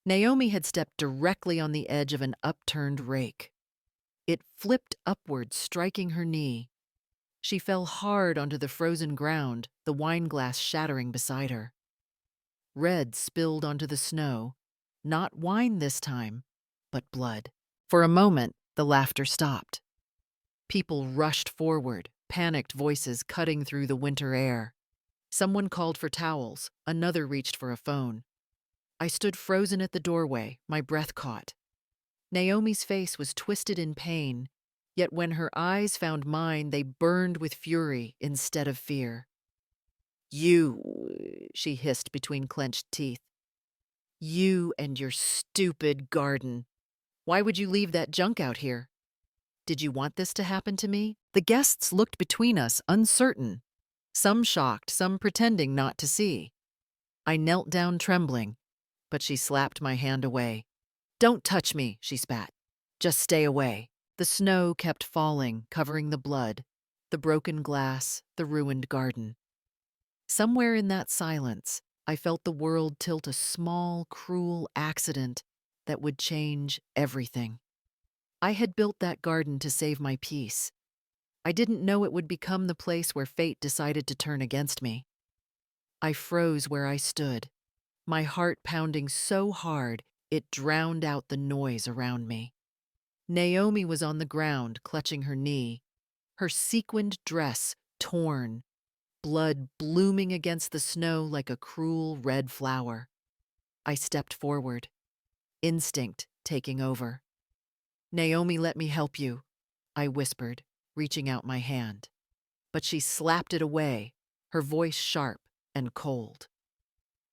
Naomi had stepped directly on the edge of an upturned rake. It flipped upward, striking her knee. She fell hard onto the frozen ground, the wineglass shattering beside her. Red spilled onto the snow, not wine this time, but blood. For a moment, the laughter stopped. People rushed forward, panicked voices cutting through the winter air. Someone called for towels, another reached for a phone. I stood frozen at the doorway, my breath caught. Naomi's face was twisted in pain, Yet when her eyes found mine, they burned with fury instead of fear. "You," she hissed between clenched teeth. "You and your stupid garden. Why would you leave that junk out here? Did you want this to happen to me?" The guests looked between us, uncertain, some shocked, some pretending not to see. I knelt down trembling, but she slapped my hand away. "Don't touch me," she spat. "Just stay away." The snow kept falling, covering the blood, the broken glass, the ruined garden. Somewhere in that silence, I felt the world tilt a small, cruel accident that would change everything. I had built that garden to save my peace. I didn't know it would become the place where fate decided to turn against me. I froze where I stood, my heart pounding so hard it drowned out the noise around me. Naomi was on the ground, clutching her knee, her sequined dress torn, blood blooming against the snow like a cruel red flower. I stepped forward, instinct taking over. "Naomi, let me help you," I whispered, reaching out my hand. But she slapped it away, her voice sharp and cold.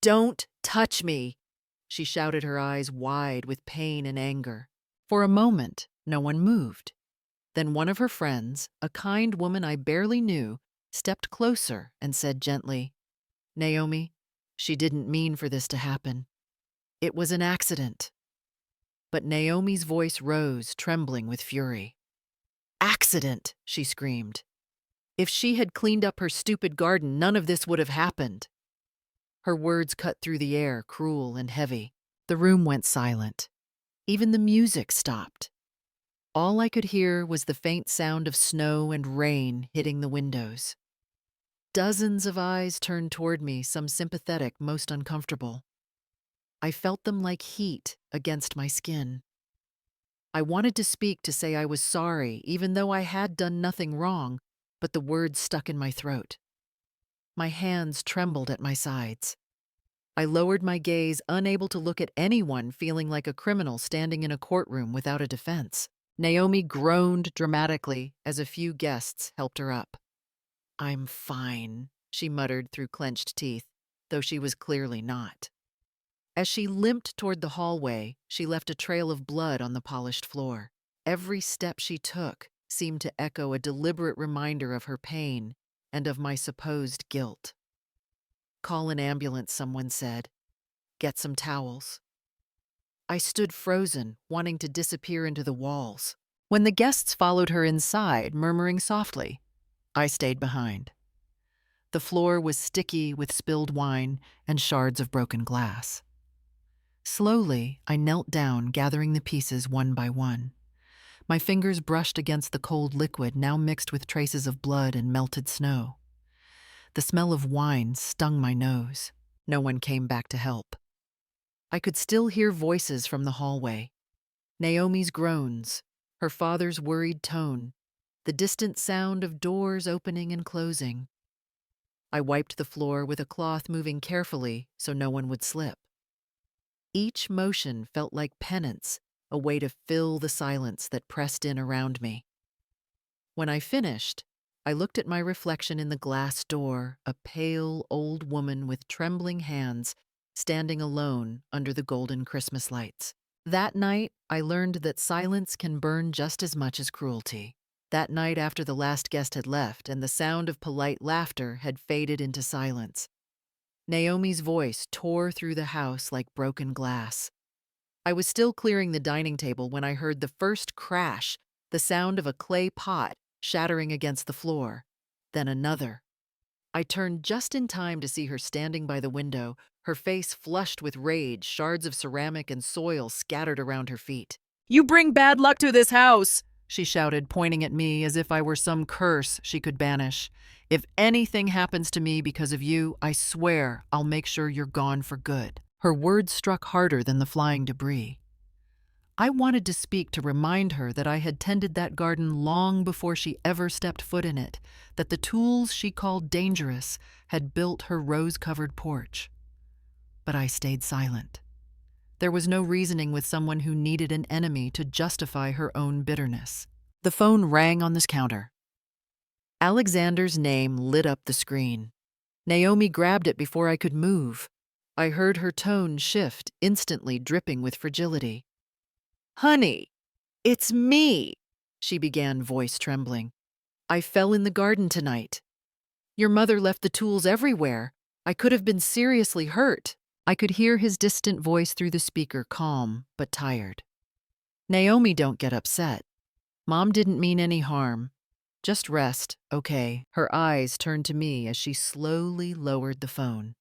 "Don't touch me!" She shouted, her eyes wide with pain and anger. For a moment, no one moved. Then one of her friends, a kind woman I barely knew, stepped closer and said gently, "Naomi, she didn't mean for this to happen. It was an accident." But Naomi's voice rose, trembling with fury. "Accident!" she screamed. "If she had cleaned up her stupid garden, none of this would have happened." Her words cut through the air, cruel and heavy. The room went silent. Even the music stopped. All I could hear was the faint sound of snow and rain hitting the windows. Dozens of eyes turned toward me, some sympathetic, most uncomfortable. I felt them like heat against my skin. I wanted to speak, to say I was sorry, even though I had done nothing wrong, but the words stuck in my throat. My hands trembled at my sides. I lowered my gaze, unable to look at anyone, feeling like a criminal standing in a courtroom without a defense. Naomi groaned dramatically as a few guests helped her up. "I'm fine," she muttered through clenched teeth, though she was clearly not. As she limped toward the hallway, she left a trail of blood on the polished floor. Every step she took seemed to echo a deliberate reminder of her pain and of my supposed guilt. "Call an ambulance," someone said. "Get some towels." I stood frozen, wanting to disappear into the walls. When the guests followed her inside, murmuring softly, I stayed behind. The floor was sticky with spilled wine and shards of broken glass. Slowly, I knelt down, gathering the pieces one by one. My fingers brushed against the cold liquid, now mixed with traces of blood and melted snow. The smell of wine stung my nose. No one came back to help. I could still hear voices from the hallway. Naomi's groans, her father's worried tone, the distant sound of doors opening and closing. I wiped the floor with a cloth, moving carefully so no one would slip. Each motion felt like penance, a way to fill the silence that pressed in around me. When I finished, I looked at my reflection in the glass door, a pale old woman with trembling hands, standing alone under the golden Christmas lights. That night, I learned that silence can burn just as much as cruelty. That night, after the last guest had left and the sound of polite laughter had faded into silence, Naomi's voice tore through the house like broken glass. I was still clearing the dining table when I heard the first crash, the sound of a clay pot shattering against the floor. Then another. I turned just in time to see her standing by the window, her face flushed with rage, shards of ceramic and soil scattered around her feet. "You bring bad luck to this house," she shouted, pointing at me as if I were some curse she could banish. "If anything happens to me because of you, I swear I'll make sure you're gone for good." Her words struck harder than the flying debris. I wanted to speak, to remind her that I had tended that garden long before she ever stepped foot in it, that the tools she called dangerous had built her rose-covered porch. But I stayed silent. There was no reasoning with someone who needed an enemy to justify her own bitterness. The phone rang on this counter. Alexander's name lit up the screen. Naomi grabbed it before I could move. I heard her tone shift, instantly dripping with fragility. "Honey, it's me," she began, voice trembling. "I fell in the garden tonight. Your mother left the tools everywhere. I could have been seriously hurt." I could hear his distant voice through the speaker, calm but tired. "Naomi, don't get upset. Mom didn't mean any harm. Just rest, okay?" Her eyes turned to me as she slowly lowered the phone.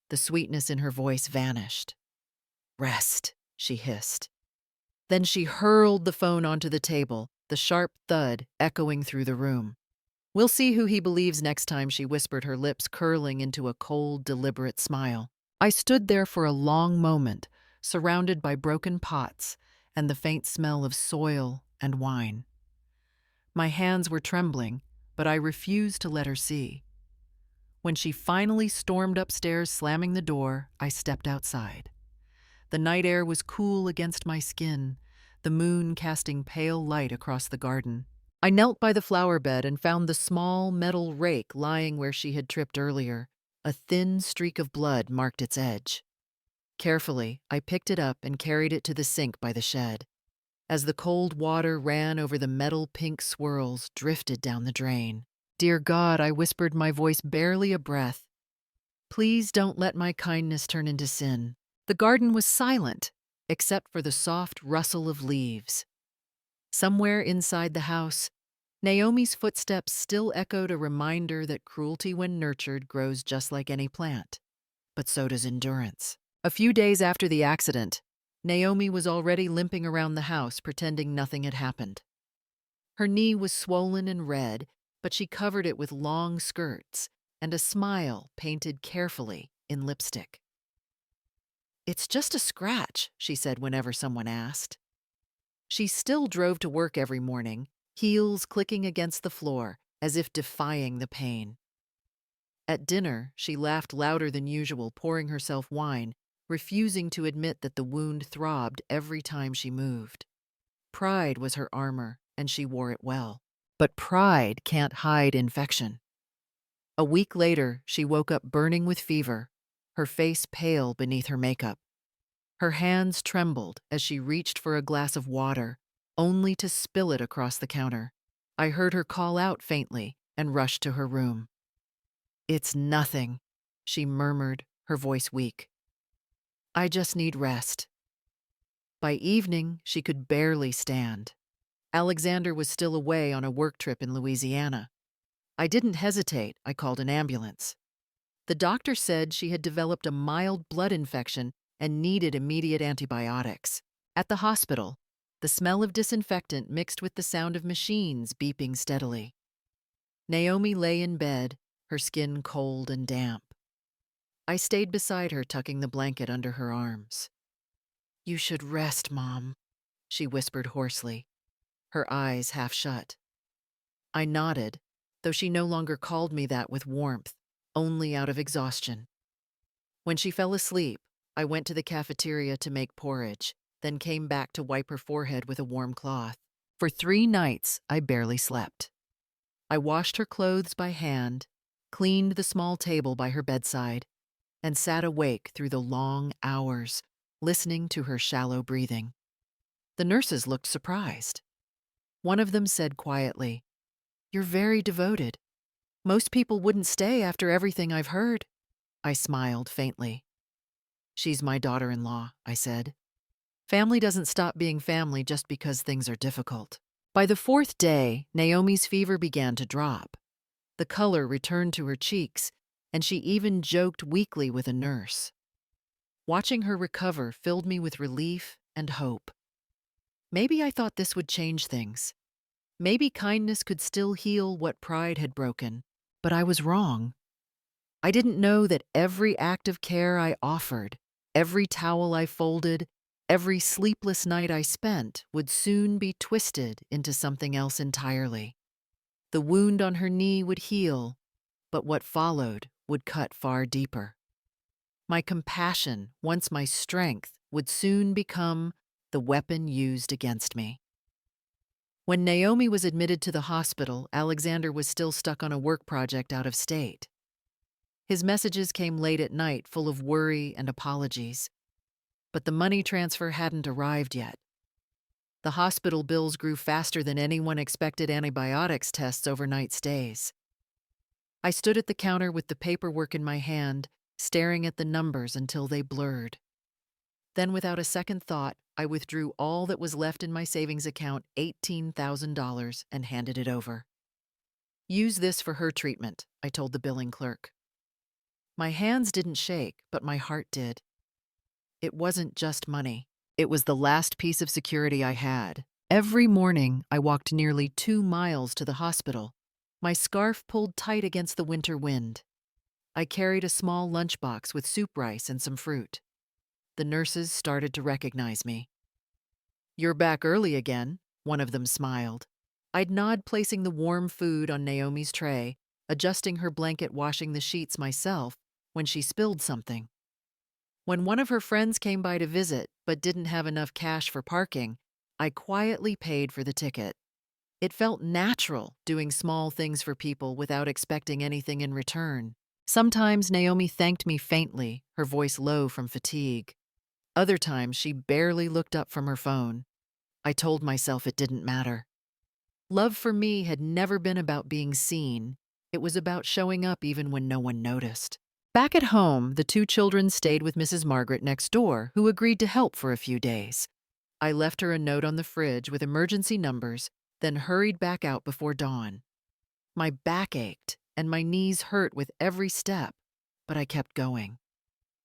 The sweetness in her voice vanished. "Rest," she hissed. Then she hurled the phone onto the table, the sharp thud echoing through the room. "We'll see who he believes next time," she whispered, her lips curling into a cold, deliberate smile. I stood there for a long moment, surrounded by broken pots and the faint smell of soil and wine. My hands were trembling, but I refused to let her see. When she finally stormed upstairs, slamming the door, I stepped outside. The night air was cool against my skin, the moon casting pale light across the garden. I knelt by the flower bed and found the small metal rake lying where she had tripped earlier. A thin streak of blood marked its edge. Carefully, I picked it up and carried it to the sink by the shed. As the cold water ran over the metal pink swirls, drifted down the drain. "Dear God," I whispered, my voice barely a breath. "Please don't let my kindness turn into sin." The garden was silent, except for the soft rustle of leaves. Somewhere inside the house, Naomi's footsteps still echoed, a reminder that cruelty, when nurtured, grows just like any plant. But so does endurance. A few days after the accident, Naomi was already limping around the house, pretending nothing had happened. Her knee was swollen and red, but she covered it with long skirts and a smile painted carefully in lipstick. "It's just a scratch," she said whenever someone asked. She still drove to work every morning, heels clicking against the floor, as if defying the pain. At dinner, she laughed louder than usual, pouring herself wine, refusing to admit that the wound throbbed every time she moved. Pride was her armor, and she wore it well. But pride can't hide infection. A week later, she woke up burning with fever, her face pale beneath her makeup. Her hands trembled as she reached for a glass of water, only to spill it across the counter. I heard her call out faintly and rushed to her room. "It's nothing," she murmured, her voice weak. "I just need rest." By evening, she could barely stand. Alexander was still away on a work trip in Louisiana. I didn't hesitate, I called an ambulance. The doctor said she had developed a mild blood infection and needed immediate antibiotics. At the hospital, the smell of disinfectant mixed with the sound of machines beeping steadily. Naomi lay in bed, her skin cold and damp. I stayed beside her, tucking the blanket under her arms. "You should rest, Mom," she whispered hoarsely, her eyes half shut. I nodded, though she no longer called me that with warmth, only out of exhaustion. When she fell asleep, I went to the cafeteria to make porridge, then came back to wipe her forehead with a warm cloth. For 3 nights, I barely slept. I washed her clothes by hand, cleaned the small table by her bedside, and sat awake through the long hours, listening to her shallow breathing. The nurses looked surprised. One of them said quietly, "You're very devoted. Most people wouldn't stay after everything I've heard." I smiled faintly. "She's my daughter-in-law," I said. "Family doesn't stop being family just because things are difficult." By the 4th day, Naomi's fever began to drop. The color returned to her cheeks, and she even joked weakly with a nurse. Watching her recover filled me with relief and hope. Maybe I thought this would change things. Maybe kindness could still heal what pride had broken, but I was wrong. I didn't know that every act of care I offered, every towel I folded, every sleepless night I spent would soon be twisted into something else entirely. The wound on her knee would heal, but what followed would cut far deeper. My compassion, once my strength, would soon become the weapon used against me. When Naomi was admitted to the hospital, Alexander was still stuck on a work project out of state. His messages came late at night, full of worry and apologies. But the money transfer hadn't arrived yet. The hospital bills grew faster than anyone expected antibiotics tests overnight stays. I stood at the counter with the paperwork in my hand, staring at the numbers until they blurred. Then, without a second thought, I withdrew all that was left in my savings account, $18,000, and handed it over. "Use this for her treatment," I told the billing clerk. My hands didn't shake, but my heart did. It wasn't just money. It was the last piece of security I had. Every morning, I walked nearly 2 miles to the hospital, my scarf pulled tight against the winter wind. I carried a small lunchbox with soup rice and some fruit. The nurses started to recognize me. "You're back early again," one of them smiled. I'd nod, placing the warm food on Naomi's tray, adjusting her blanket, washing the sheets myself, when she spilled something. When one of her friends came by to visit but didn't have enough cash for parking, I quietly paid for the ticket. It felt natural doing small things for people without expecting anything in return. Sometimes Naomi thanked me faintly, her voice low from fatigue. Other times she barely looked up from her phone. I told myself it didn't matter. Love for me had never been about being seen. It was about showing up even when no one noticed. Back at home, the 2 children stayed with Mrs. Margaret next door, who agreed to help for a few days. I left her a note on the fridge with emergency numbers, then hurried back out before dawn. My back ached and my knees hurt with every step, but I kept going.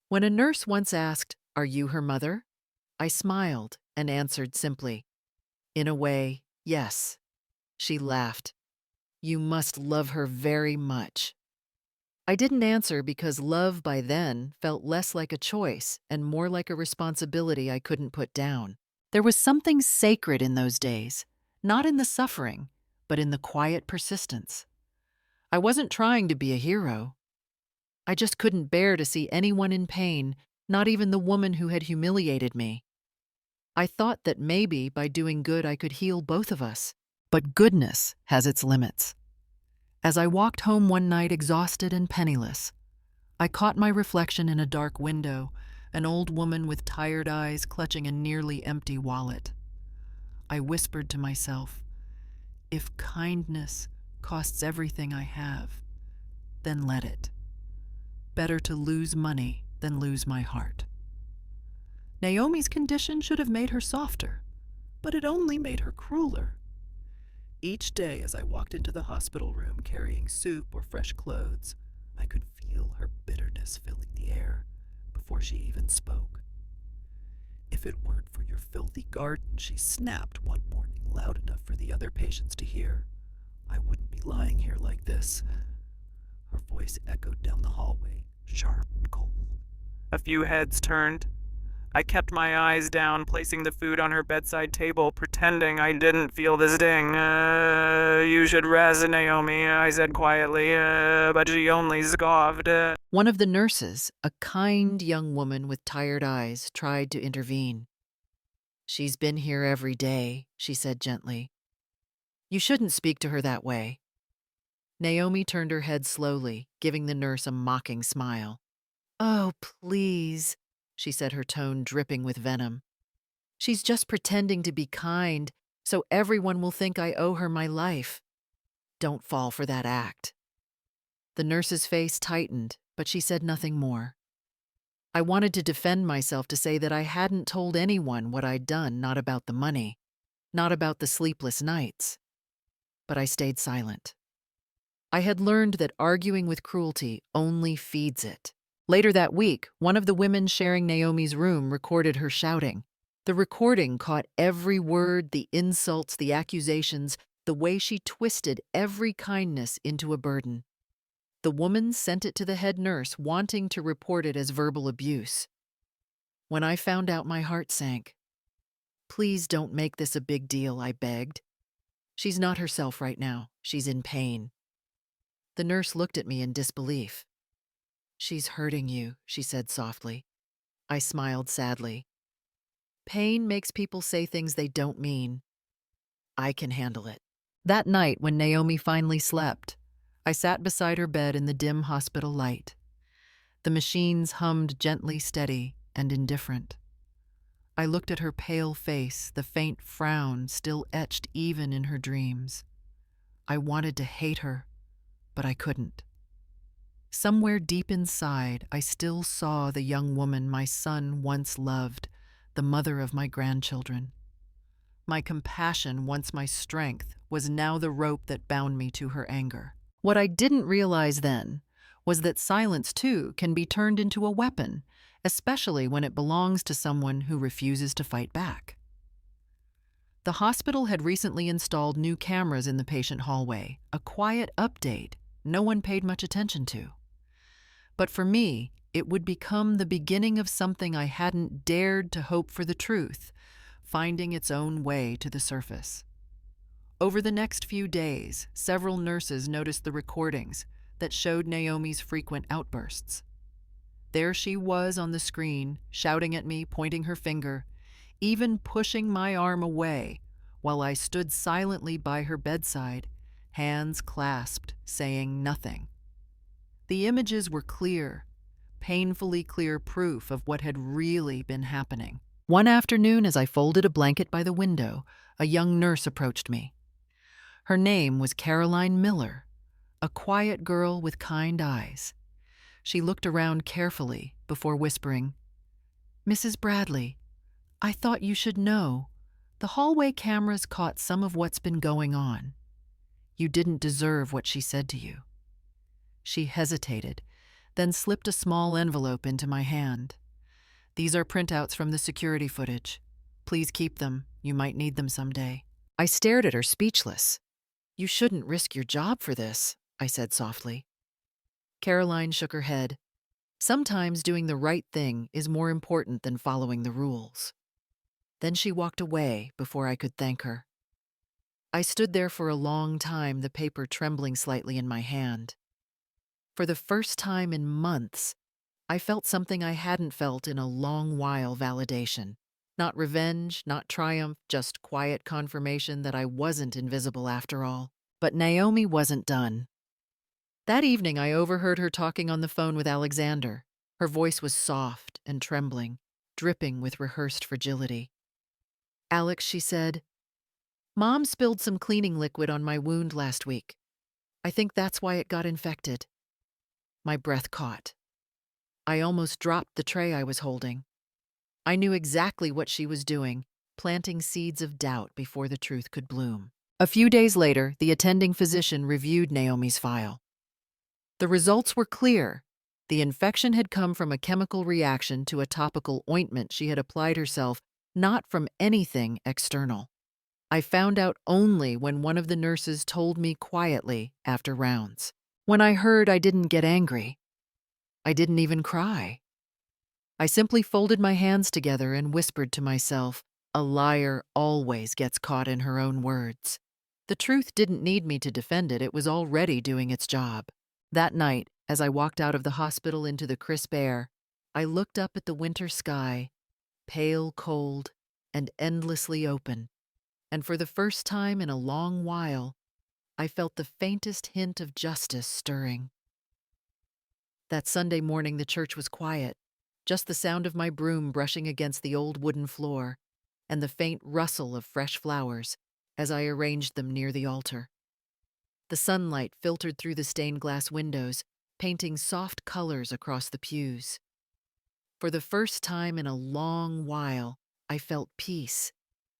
When a nurse once asked, "Are you her mother?" I smiled and answered simply, "In a way, yes." She laughed. "You must love her very much." I didn't answer because love by then felt less like a choice and more like a responsibility I couldn't put down. There was something sacred in those days, not in the suffering, but in the quiet persistence. I wasn't trying to be a hero. I just couldn't bear to see anyone in pain, not even the woman who had humiliated me. I thought that maybe by doing good I could heal both of us. But goodness has its limits. As I walked home one night exhausted and penniless, I caught my reflection in a dark window, an old woman with tired eyes clutching a nearly empty wallet. I whispered to myself, "If kindness costs everything I have, then let it. Better to lose money than lose my heart." Naomi's condition should have made her softer, but it only made her crueler. Each day as I walked into the hospital room carrying soup or fresh clothes, I could feel her bitterness filling the air before she even spoke. "If it weren't for your filthy garden," she snapped one morning loud enough for the other patients to hear, "I wouldn't be lying here like this." Her voice echoed down the hallway, sharp and cold. A few heads turned. I kept my eyes down, placing the food on her bedside table, pretending I didn't feel the sting. "You should rest, Naomi," I said quietly, but she only scoffed. One of the nurses, a kind young woman with tired eyes, tried to intervene. "She's been here every day," she said gently. "You shouldn't speak to her that way." Naomi turned her head slowly, giving the nurse a mocking smile. "Oh, please," she said, her tone dripping with venom. "She's just pretending to be kind, so everyone will think I owe her my life. Don't fall for that act." The nurse's face tightened, but she said nothing more. I wanted to defend myself, to say that I hadn't told anyone what I'd done, not about the money, not about the sleepless nights. But I stayed silent. I had learned that arguing with cruelty only feeds it. Later that week, one of the women sharing Naomi's room recorded her shouting. The recording caught every word, the insults, the accusations, the way she twisted every kindness into a burden. The woman sent it to the head nurse, wanting to report it as verbal abuse. When I found out, my heart sank. "Please don't make this a big deal," I begged. "She's not herself right now. She's in pain." The nurse looked at me in disbelief. "She's hurting you," she said softly. I smiled sadly. Pain makes people say things they don't mean. I can handle it. That night, when Naomi finally slept, I sat beside her bed in the dim hospital light. The machines hummed gently steady and indifferent. I looked at her pale face, the faint frown still etched even in her dreams. I wanted to hate her, but I couldn't. Somewhere deep inside, I still saw the young woman my son once loved, the mother of my grandchildren. My compassion, once my strength, was now the rope that bound me to her anger. What I didn't realize then was that silence, too, can be turned into a weapon, especially when it belongs to someone who refuses to fight back. The hospital had recently installed new cameras in the patient hallway, a quiet update no one paid much attention to. But for me, it would become the beginning of something I hadn't dared to hope for, the truth, finding its own way to the surface. Over the next few days, several nurses noticed the recordings that showed Naomi's frequent outbursts. There she was on the screen, shouting at me, pointing her finger, even pushing my arm away, while I stood silently by her bedside, hands clasped, saying nothing. The images were clear, painfully clear proof of what had really been happening. One afternoon, as I folded a blanket by the window, a young nurse approached me. Her name was Caroline Miller, a quiet girl with kind eyes. She looked around carefully before whispering, "Mrs. Bradley, I thought you should know. The hallway cameras caught some of what's been going on. You didn't deserve what she said to you." She hesitated, then slipped a small envelope into my hand. "These are printouts from the security footage. Please keep them. You might need them someday." I stared at her, speechless. "You shouldn't risk your job for this," I said softly. Caroline shook her head. "Sometimes doing the right thing is more important than following the rules." Then she walked away before I could thank her. I stood there for a long time, the paper trembling slightly in my hand. For the first time in months, I felt something I hadn't felt in a long while: validation. Not revenge, not triumph, just quiet confirmation that I wasn't invisible after all. But Naomi wasn't done. That evening, I overheard her talking on the phone with Alexander. Her voice was soft and trembling, dripping with rehearsed fragility. "Alex," she said, "Mom spilled some cleaning liquid on my wound last week. I think that's why it got infected." My breath caught. I almost dropped the tray I was holding. I knew exactly what she was doing, planting seeds of doubt before the truth could bloom. A few days later, the attending physician reviewed Naomi's file. The results were clear. The infection had come from a chemical reaction to a topical ointment she had applied herself, not from anything external. I found out only when one of the nurses told me quietly after rounds. When I heard, I didn't get angry. I didn't even cry. I simply folded my hands together and whispered to myself, "A liar always gets caught in her own words." The truth didn't need me to defend it. It was already doing its job. That night, as I walked out of the hospital into the crisp air, I looked up at the winter sky, pale, cold, and endlessly open. And for the first time in a long while, I felt the faintest hint of justice stirring. That Sunday morning, the church was quiet, just the sound of my broom brushing against the old wooden floor and the faint rustle of fresh flowers as I arranged them near the altar. The sunlight filtered through the stained glass windows, painting soft colors across the pews. For the first time in a long while, I felt peace,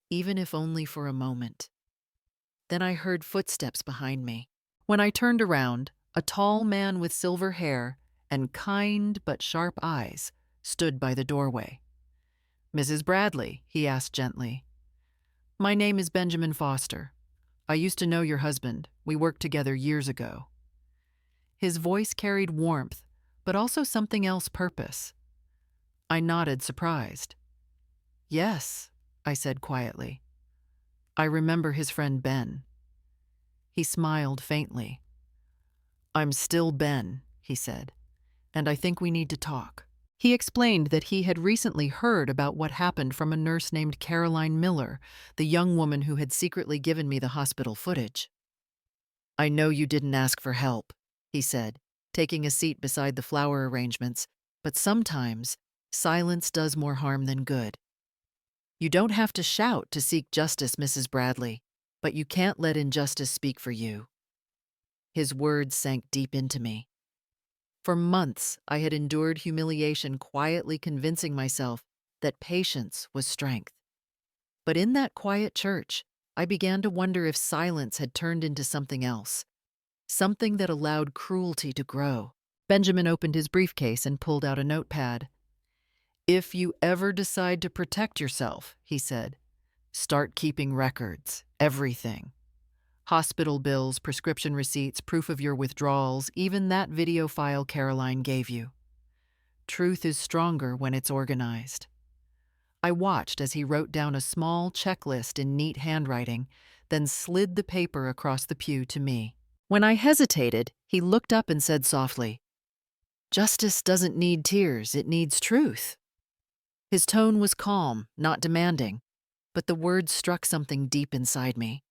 even if only for a moment. Then I heard footsteps behind me. When I turned around, a tall man with silver hair and kind but sharp eyes stood by the doorway. "Mrs. Bradley," he asked gently. "My name is Benjamin Foster. I used to know your husband. We worked together years ago." His voice carried warmth, but also something else: purpose. I nodded, surprised. "Yes," I said quietly. "I remember his friend Ben." He smiled faintly. "I'm still Ben," he said, "and I think we need to talk." He explained that he had recently heard about what happened from a nurse named Caroline Miller, the young woman who had secretly given me the hospital footage. "I know you didn't ask for help," he said, taking a seat beside the flower arrangements, "but sometimes silence does more harm than good. You don't have to shout to seek justice, Mrs. Bradley, but you can't let injustice speak for you." His words sank deep into me. For months, I had endured humiliation, quietly convincing myself that patience was strength. But in that quiet church, I began to wonder if silence had turned into something else, something that allowed cruelty to grow. Benjamin opened his briefcase and pulled out a notepad. "If you ever decide to protect yourself," he said, "start keeping records, everything. Hospital bills, prescription receipts, proof of your withdrawals, even that video file Caroline gave you. Truth is stronger when it's organized." I watched as he wrote down a small checklist in neat handwriting, then slid the paper across the pew to me. When I hesitated, he looked up and said softly, "Justice doesn't need tears, it needs truth." His tone was calm, not demanding, but the words struck something deep inside me.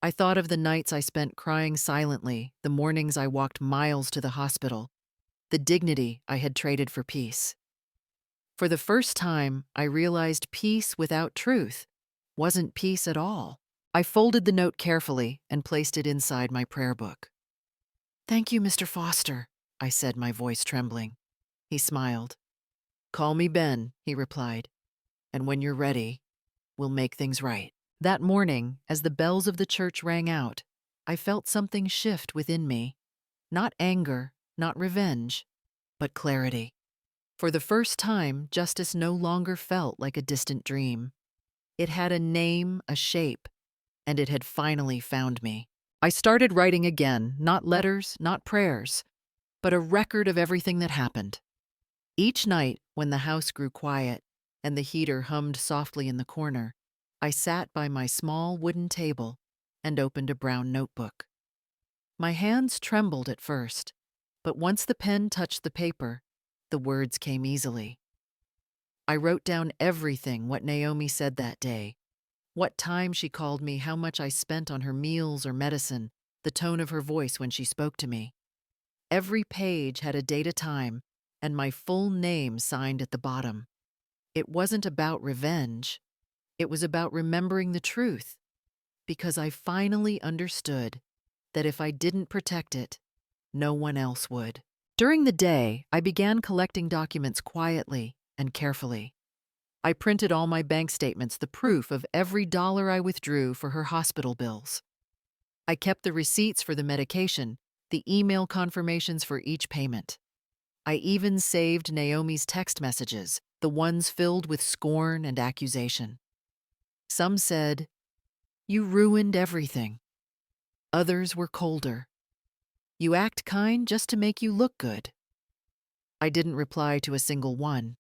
I thought of the nights I spent crying silently, the mornings I walked miles to the hospital, the dignity I had traded for peace. For the first time, I realized peace without truth wasn't peace at all. I folded the note carefully and placed it inside my prayer book. "Thank you, Mr. Foster," I said, my voice trembling. He smiled. "Call me Ben," he replied, "and when you're ready, we'll make things right." That morning, as the bells of the church rang out, I felt something shift within me. Not anger, not revenge, but clarity. For the first time, justice no longer felt like a distant dream. It had a name, a shape, and it had finally found me. I started writing again, not letters, not prayers, but a record of everything that happened. Each night, when the house grew quiet and the heater hummed softly in the corner, I sat by my small wooden table and opened a brown notebook. My hands trembled at first, but once the pen touched the paper, the words came easily. I wrote down everything, what Naomi said that day, what time she called me, how much I spent on her meals or medicine, the tone of her voice when she spoke to me. Every page had a date, a time, and my full name signed at the bottom. It wasn't about revenge. It was about remembering the truth, because I finally understood that if I didn't protect it, no one else would. During the day, I began collecting documents quietly and carefully. I printed all my bank statements, the proof of every dollar I withdrew for her hospital bills. I kept the receipts for the medication, the email confirmations for each payment. I even saved Naomi's text messages, the ones filled with scorn and accusation. Some said, "You ruined everything." Others were colder. "You act kind just to make you look good." I didn't reply to a single one.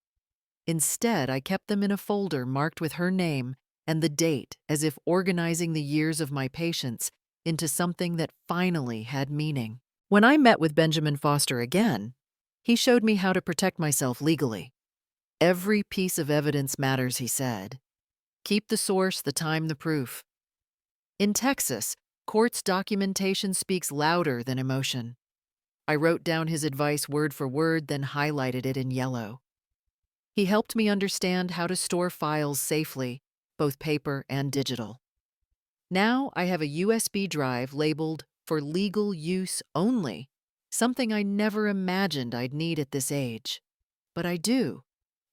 Instead, I kept them in a folder marked with her name and the date, as if organizing the years of my patience into something that finally had meaning. When I met with Benjamin Foster again, he showed me how to protect myself legally. "Every piece of evidence matters," he said. "Keep the source, the time, the proof." In Texas, court's documentation speaks louder than emotion. I wrote down his advice word for word, then highlighted it in yellow. He helped me understand how to store files safely, both paper and digital. Now I have a USB drive labeled "for legal use only," something I never imagined I'd need at this age. But I do,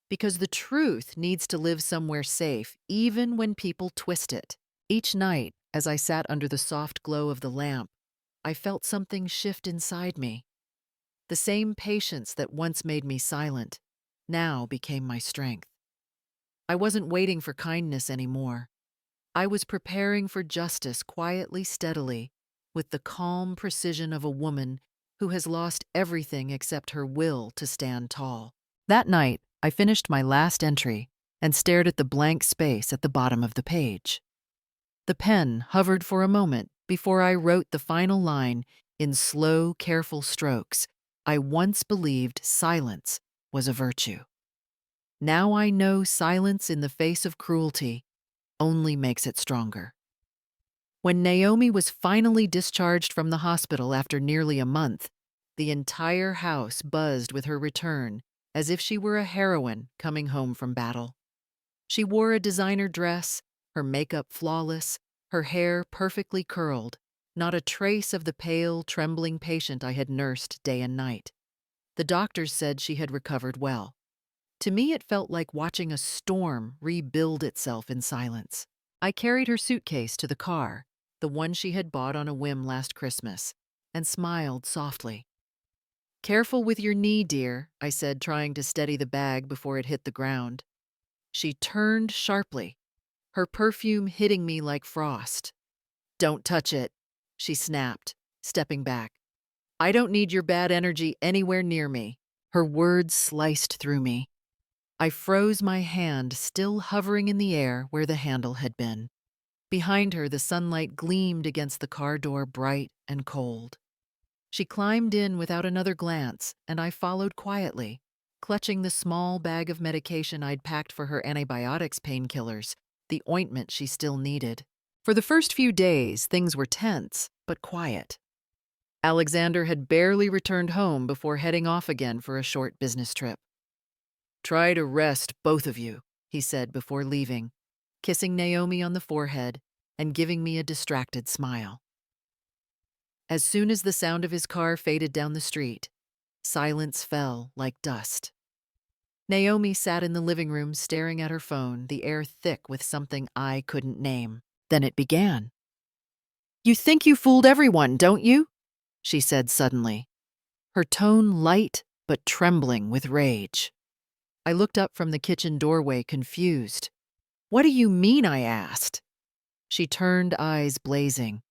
because the truth needs to live somewhere safe, even when people twist it. Each night, as I sat under the soft glow of the lamp, I felt something shift inside me. The same patience that once made me silent now became my strength. I wasn't waiting for kindness anymore. I was preparing for justice quietly, steadily, with the calm precision of a woman who has lost everything except her will to stand tall. That night, I finished my last entry and stared at the blank space at the bottom of the page. The pen hovered for a moment before I wrote the final line in slow, careful strokes. I once believed silence was a virtue. Now I know silence in the face of cruelty only makes it stronger. When Naomi was finally discharged from the hospital after nearly a month, the entire house buzzed with her return as if she were a heroine coming home from battle. She wore a designer dress, her makeup flawless, her hair perfectly curled, not a trace of the pale, trembling patient I had nursed day and night. The doctors said she had recovered well. To me, it felt like watching a storm rebuild itself in silence. I carried her suitcase to the car, the one she had bought on a whim last Christmas, and smiled softly. "Careful with your knee, dear," I said, trying to steady the bag before it hit the ground. She turned sharply, her perfume hitting me like frost. "Don't touch it," she snapped, stepping back. "I don't need your bad energy anywhere near me." Her words sliced through me. I froze my hand, still hovering in the air where the handle had been. Behind her, the sunlight gleamed against the car door, bright and cold. She climbed in without another glance, and I followed quietly, clutching the small bag of medication I'd packed for her antibiotics, painkillers, the ointment she still needed. For the first few days, things were tense, but quiet. Alexander had barely returned home before heading off again for a short business trip. "Try to rest, both of you," he said before leaving, kissing Naomi on the forehead and giving me a distracted smile. As soon as the sound of his car faded down the street, silence fell like dust. Naomi sat in the living room staring at her phone, the air thick with something I couldn't name. Then it began. "You think you fooled everyone, don't you?" she said suddenly, her tone light but trembling with rage. I looked up from the kitchen doorway, confused. "What do you mean?" I asked. She turned, eyes blazing.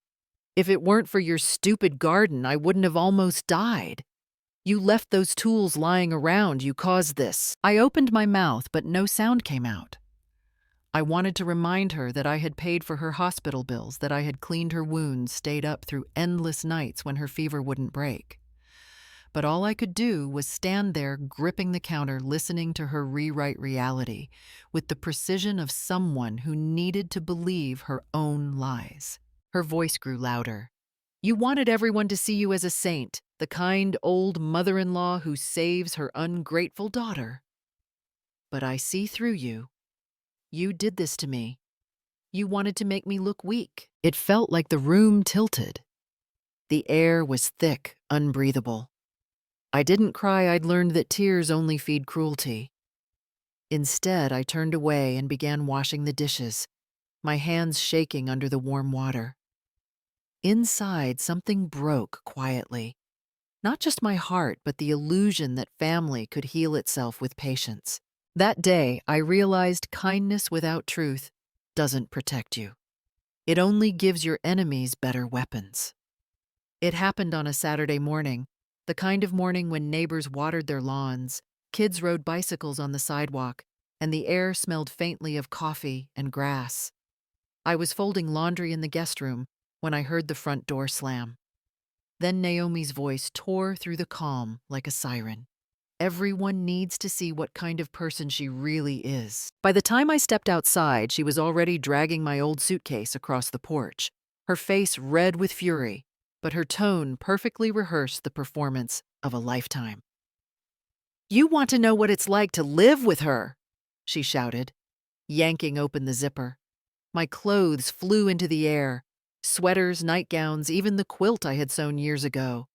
"If it weren't for your stupid garden, I wouldn't have almost died. You left those tools lying around. You caused this." I opened my mouth, but no sound came out. I wanted to remind her that I had paid for her hospital bills, that I had cleaned her wounds, stayed up through endless nights when her fever wouldn't break. But all I could do was stand there, gripping the counter, listening to her rewrite reality with the precision of someone who needed to believe her own lies. Her voice grew louder. "You wanted everyone to see you as a saint, the kind old mother-in-law who saves her ungrateful daughter. But I see through you. You did this to me. You wanted to make me look weak." It felt like the room tilted. The air was thick, unbreathable. I didn't cry. I'd learned that tears only feed cruelty. Instead, I turned away and began washing the dishes, my hands shaking under the warm water. Inside, something broke quietly. Not just my heart, but the illusion that family could heal itself with patience. That day, I realized kindness without truth doesn't protect you. It only gives your enemies better weapons. It happened on a Saturday morning, the kind of morning when neighbors watered their lawns, kids rode bicycles on the sidewalk, and the air smelled faintly of coffee and grass. I was folding laundry in the guest room when I heard the front door slam. Then Naomi's voice tore through the calm like a siren. "Everyone needs to see what kind of person she really is." By the time I stepped outside, she was already dragging my old suitcase across the porch, her face red with fury, but her tone perfectly rehearsed the performance of a lifetime. "You want to know what it's like to live with her," she shouted, yanking open the zipper. My clothes flew into the air, sweaters, nightgowns, even the quilt I had sewn years ago.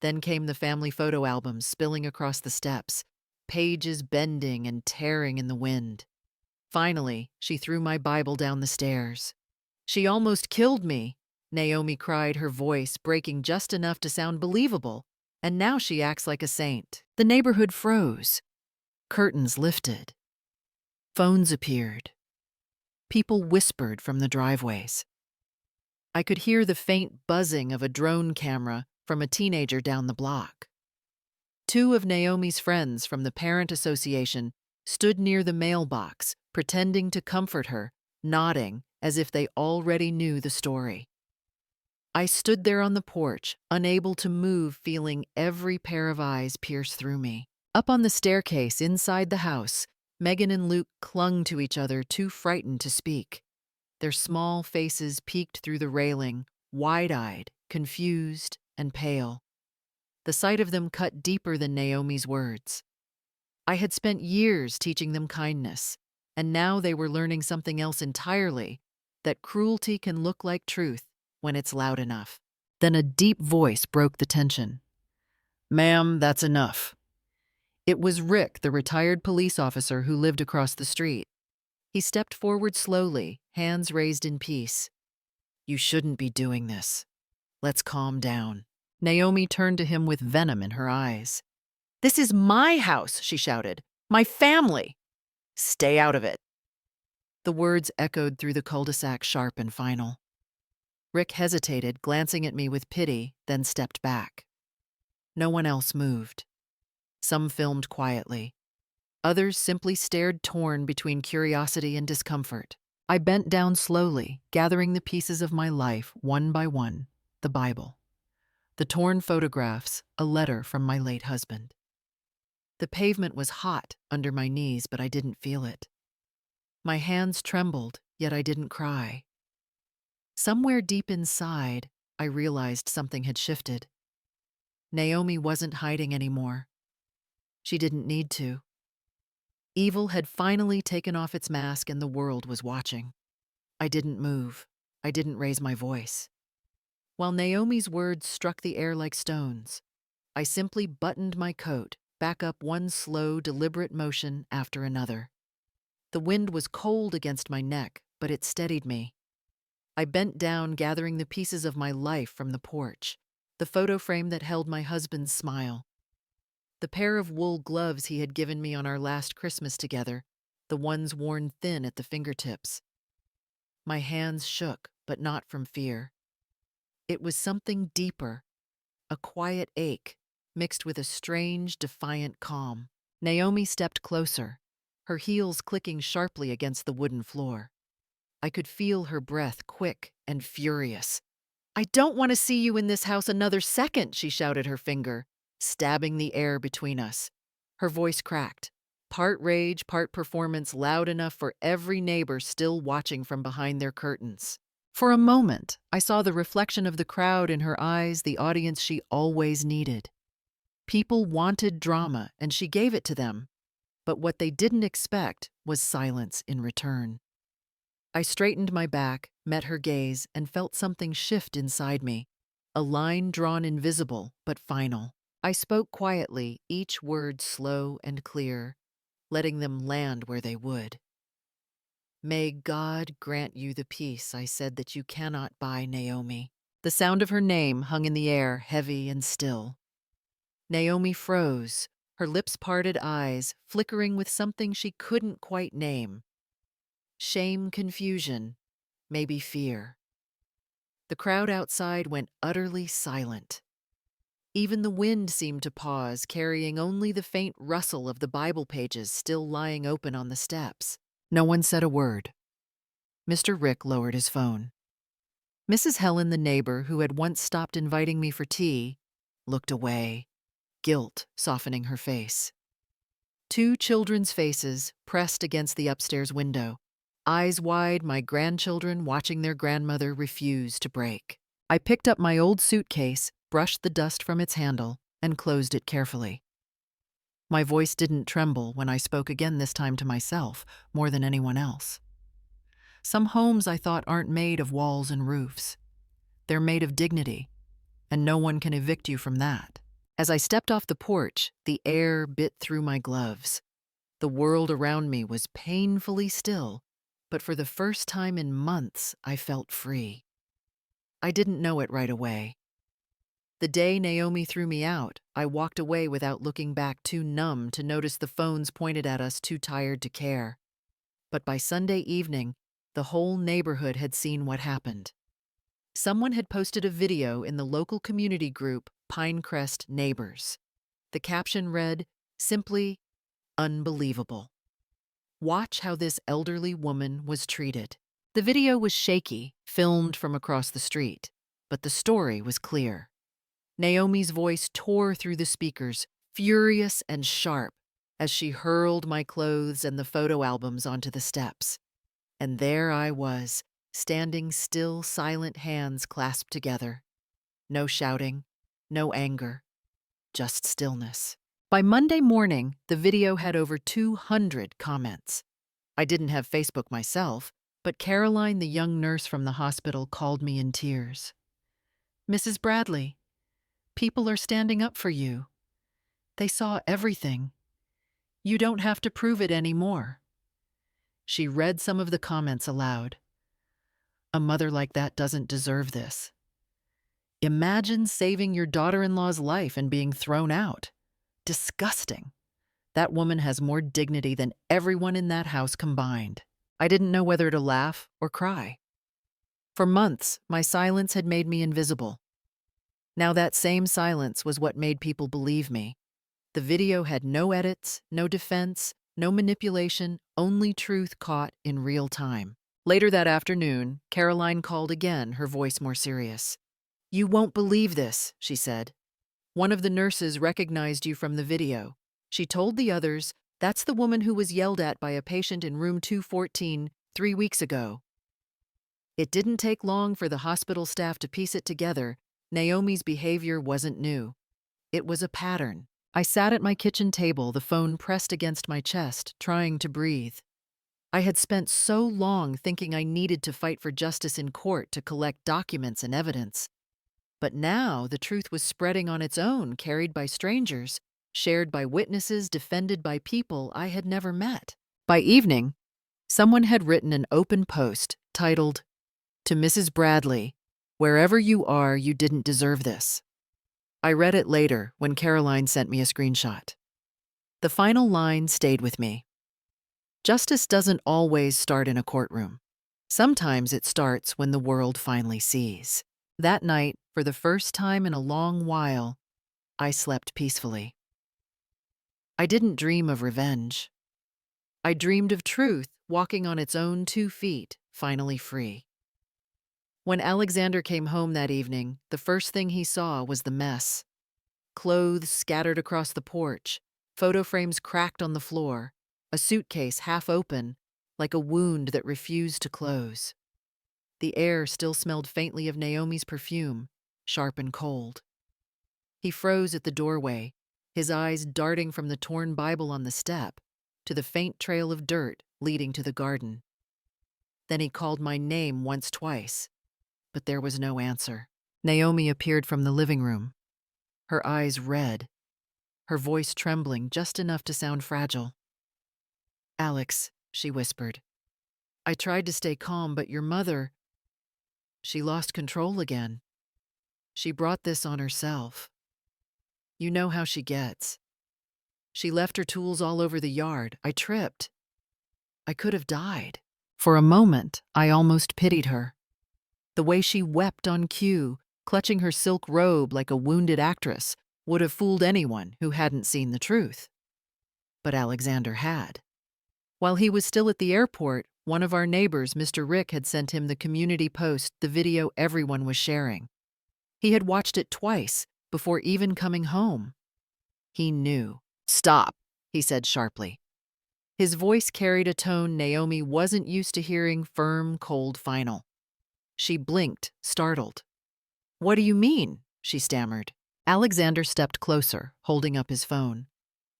Then came the family photo albums spilling across the steps, pages bending and tearing in the wind. Finally, she threw my Bible down the stairs. "She almost killed me," Naomi cried, her voice breaking just enough to sound believable, "and now she acts like a saint." The neighborhood froze. Curtains lifted. Phones appeared. People whispered from the driveways. I could hear the faint buzzing of a drone camera from a teenager down the block. Two of Naomi's friends from the Parent Association stood near the mailbox, pretending to comfort her, nodding as if they already knew the story. I stood there on the porch, unable to move, feeling every pair of eyes pierce through me. Up on the staircase inside the house, Megan and Luke clung to each other, too frightened to speak. Their small faces peeked through the railing, wide-eyed, confused, and pale. The sight of them cut deeper than Naomi's words. I had spent years teaching them kindness, and now they were learning something else entirely, that cruelty can look like truth when it's loud enough. Then a deep voice broke the tension. "Ma'am, that's enough." It was Rick, the retired police officer who lived across the street. He stepped forward slowly, hands raised in peace. "You shouldn't be doing this. Let's calm down." Naomi turned to him with venom in her eyes. "This is my house," she shouted. "My family. Stay out of it." The words echoed through the cul-de-sac, sharp and final. Rick hesitated, glancing at me with pity, then stepped back. No one else moved. Some filmed quietly. Others simply stared, torn between curiosity and discomfort. I bent down slowly, gathering the pieces of my life one by one: the Bible, the torn photographs, a letter from my late husband. The pavement was hot under my knees, but I didn't feel it. My hands trembled, yet I didn't cry. Somewhere deep inside, I realized something had shifted. Naomi wasn't hiding anymore. She didn't need to. Evil had finally taken off its mask and the world was watching. I didn't move. I didn't raise my voice. While Naomi's words struck the air like stones, I simply buttoned my coat, back up one slow, deliberate motion after another. The wind was cold against my neck, but it steadied me. I bent down, gathering the pieces of my life from the porch: the photo frame that held my husband's smile, the pair of wool gloves he had given me on our last Christmas together, the ones worn thin at the fingertips. My hands shook, but not from fear. It was something deeper, a quiet ache, mixed with a strange, defiant calm. Naomi stepped closer, her heels clicking sharply against the wooden floor. I could feel her breath, quick and furious. "I don't want to see you in this house another second," she shouted, her finger stabbing the air between us. Her voice cracked, part rage, part performance, loud enough for every neighbor still watching from behind their curtains. For a moment, I saw the reflection of the crowd in her eyes, the audience she always needed. People wanted drama, and she gave it to them. But what they didn't expect was silence in return. I straightened my back, met her gaze, and felt something shift inside me, a line drawn invisible but final. I spoke quietly, each word slow and clear, letting them land where they would. "May God grant you the peace," I said, "that you cannot buy, Naomi." The sound of her name hung in the air, heavy and still. Naomi froze, her lips parted, eyes flickering with something she couldn't quite name. Shame, confusion, maybe fear. The crowd outside went utterly silent. Even the wind seemed to pause, carrying only the faint rustle of the Bible pages still lying open on the steps. No one said a word. Mr. Rick lowered his phone. Mrs. Helen, the neighbor who had once stopped inviting me for tea, looked away, guilt softening her face. Two children's faces pressed against the upstairs window. Eyes wide, my grandchildren watching their grandmother refuse to break. I picked up my old suitcase, brushed the dust from its handle, and closed it carefully. My voice didn't tremble when I spoke again, this time to myself more than anyone else. Some homes, I thought, aren't made of walls and roofs. They're made of dignity, and no one can evict you from that. As I stepped off the porch, the air bit through my gloves. The world around me was painfully still, but for the first time in months, I felt free. I didn't know it right away. The day Naomi threw me out, I walked away without looking back, too numb to notice the phones pointed at us, too tired to care. But by Sunday evening, the whole neighborhood had seen what happened. Someone had posted a video in the local community group, Pinecrest Neighbors. The caption read, simply, "Unbelievable. Watch how this elderly woman was treated." The video was shaky, filmed from across the street, but the story was clear. Naomi's voice tore through the speakers, furious and sharp, as she hurled my clothes and the photo albums onto the steps. And there I was, standing still, silent hands clasped together. No shouting, no anger, just stillness. By Monday morning, the video had over 200 comments. I didn't have Facebook myself, but Caroline, the young nurse from the hospital, called me in tears. "Mrs. Bradley, people are standing up for you. They saw everything. You don't have to prove it anymore." She read some of the comments aloud. "A mother like that doesn't deserve this. Imagine saving your daughter-in-law's life and being thrown out. Disgusting. That woman has more dignity than everyone in that house combined." I didn't know whether to laugh or cry. For months, my silence had made me invisible. Now that same silence was what made people believe me. The video had no edits, no defense, no manipulation, only truth caught in real time. Later that afternoon, Caroline called again, her voice more serious. "You won't believe this," she said. "One of the nurses recognized you from the video. She told the others, 'That's the woman who was yelled at by a patient in room 214 3 weeks ago.'" It didn't take long for the hospital staff to piece it together. Naomi's behavior wasn't new. It was a pattern. I sat at my kitchen table, the phone pressed against my chest, trying to breathe. I had spent so long thinking I needed to fight for justice in court to collect documents and evidence. But now the truth was spreading on its own, carried by strangers, shared by witnesses, defended by people I had never met. By evening, someone had written an open post titled, "To Mrs. Bradley, wherever you are, you didn't deserve this." I read it later when Caroline sent me a screenshot. The final line stayed with me. Justice doesn't always start in a courtroom. Sometimes it starts when the world finally sees. That night, for the first time in a long while, I slept peacefully. I didn't dream of revenge. I dreamed of truth walking on its own 2 feet, finally free. When Alexander came home that evening, the first thing he saw was the mess. Clothes scattered across the porch, photo frames cracked on the floor, a suitcase half open, like a wound that refused to close. The air still smelled faintly of Naomi's perfume, sharp and cold. He froze at the doorway, his eyes darting from the torn Bible on the step to the faint trail of dirt leading to the garden. Then he called my name twice, but there was no answer. Naomi appeared from the living room, her eyes red, her voice trembling just enough to sound fragile. "Alex," she whispered. "I tried to stay calm, but your mother, she lost control again. She brought this on herself. You know how she gets. She left her tools all over the yard. I tripped. I could have died." For a moment, I almost pitied her. The way she wept on cue, clutching her silk robe like a wounded actress, would have fooled anyone who hadn't seen the truth. But Alexander had. While he was still at the airport, one of our neighbors, Mr. Rick, had sent him the community post, the video everyone was sharing. He had watched it twice before even coming home. He knew. "Stop," he said sharply. His voice carried a tone Naomi wasn't used to hearing, firm, cold, final. She blinked, startled. "What do you mean?" she stammered. Alexander stepped closer, holding up his phone.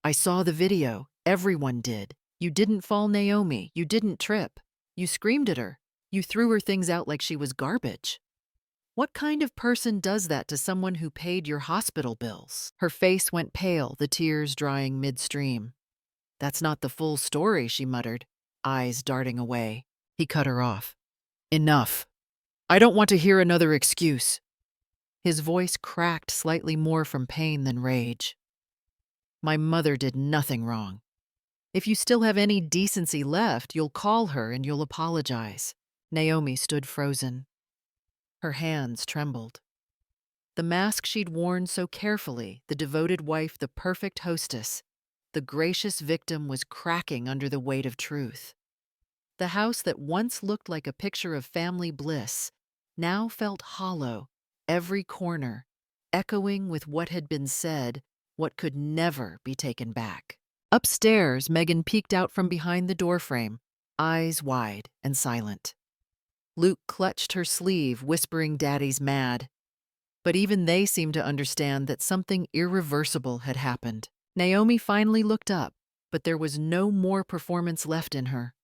"I saw the video. Everyone did. You didn't fall, Naomi. You didn't trip. You screamed at her. You threw her things out like she was garbage. What kind of person does that to someone who paid your hospital bills?" Her face went pale, the tears drying midstream. "That's not the full story," she muttered, eyes darting away. He cut her off. "Enough. I don't want to hear another excuse." His voice cracked slightly more from pain than rage. "My mother did nothing wrong. If you still have any decency left, you'll call her and you'll apologize." Naomi stood frozen. Her hands trembled. The mask she'd worn so carefully, the devoted wife, the perfect hostess, the gracious victim, was cracking under the weight of truth. The house that once looked like a picture of family bliss now felt hollow, every corner, echoing with what had been said, what could never be taken back. Upstairs, Megan peeked out from behind the doorframe, eyes wide and silent. Luke clutched her sleeve, whispering Daddy's mad. But even they seemed to understand that something irreversible had happened. Naomi finally looked up, but there was no more performance left in her.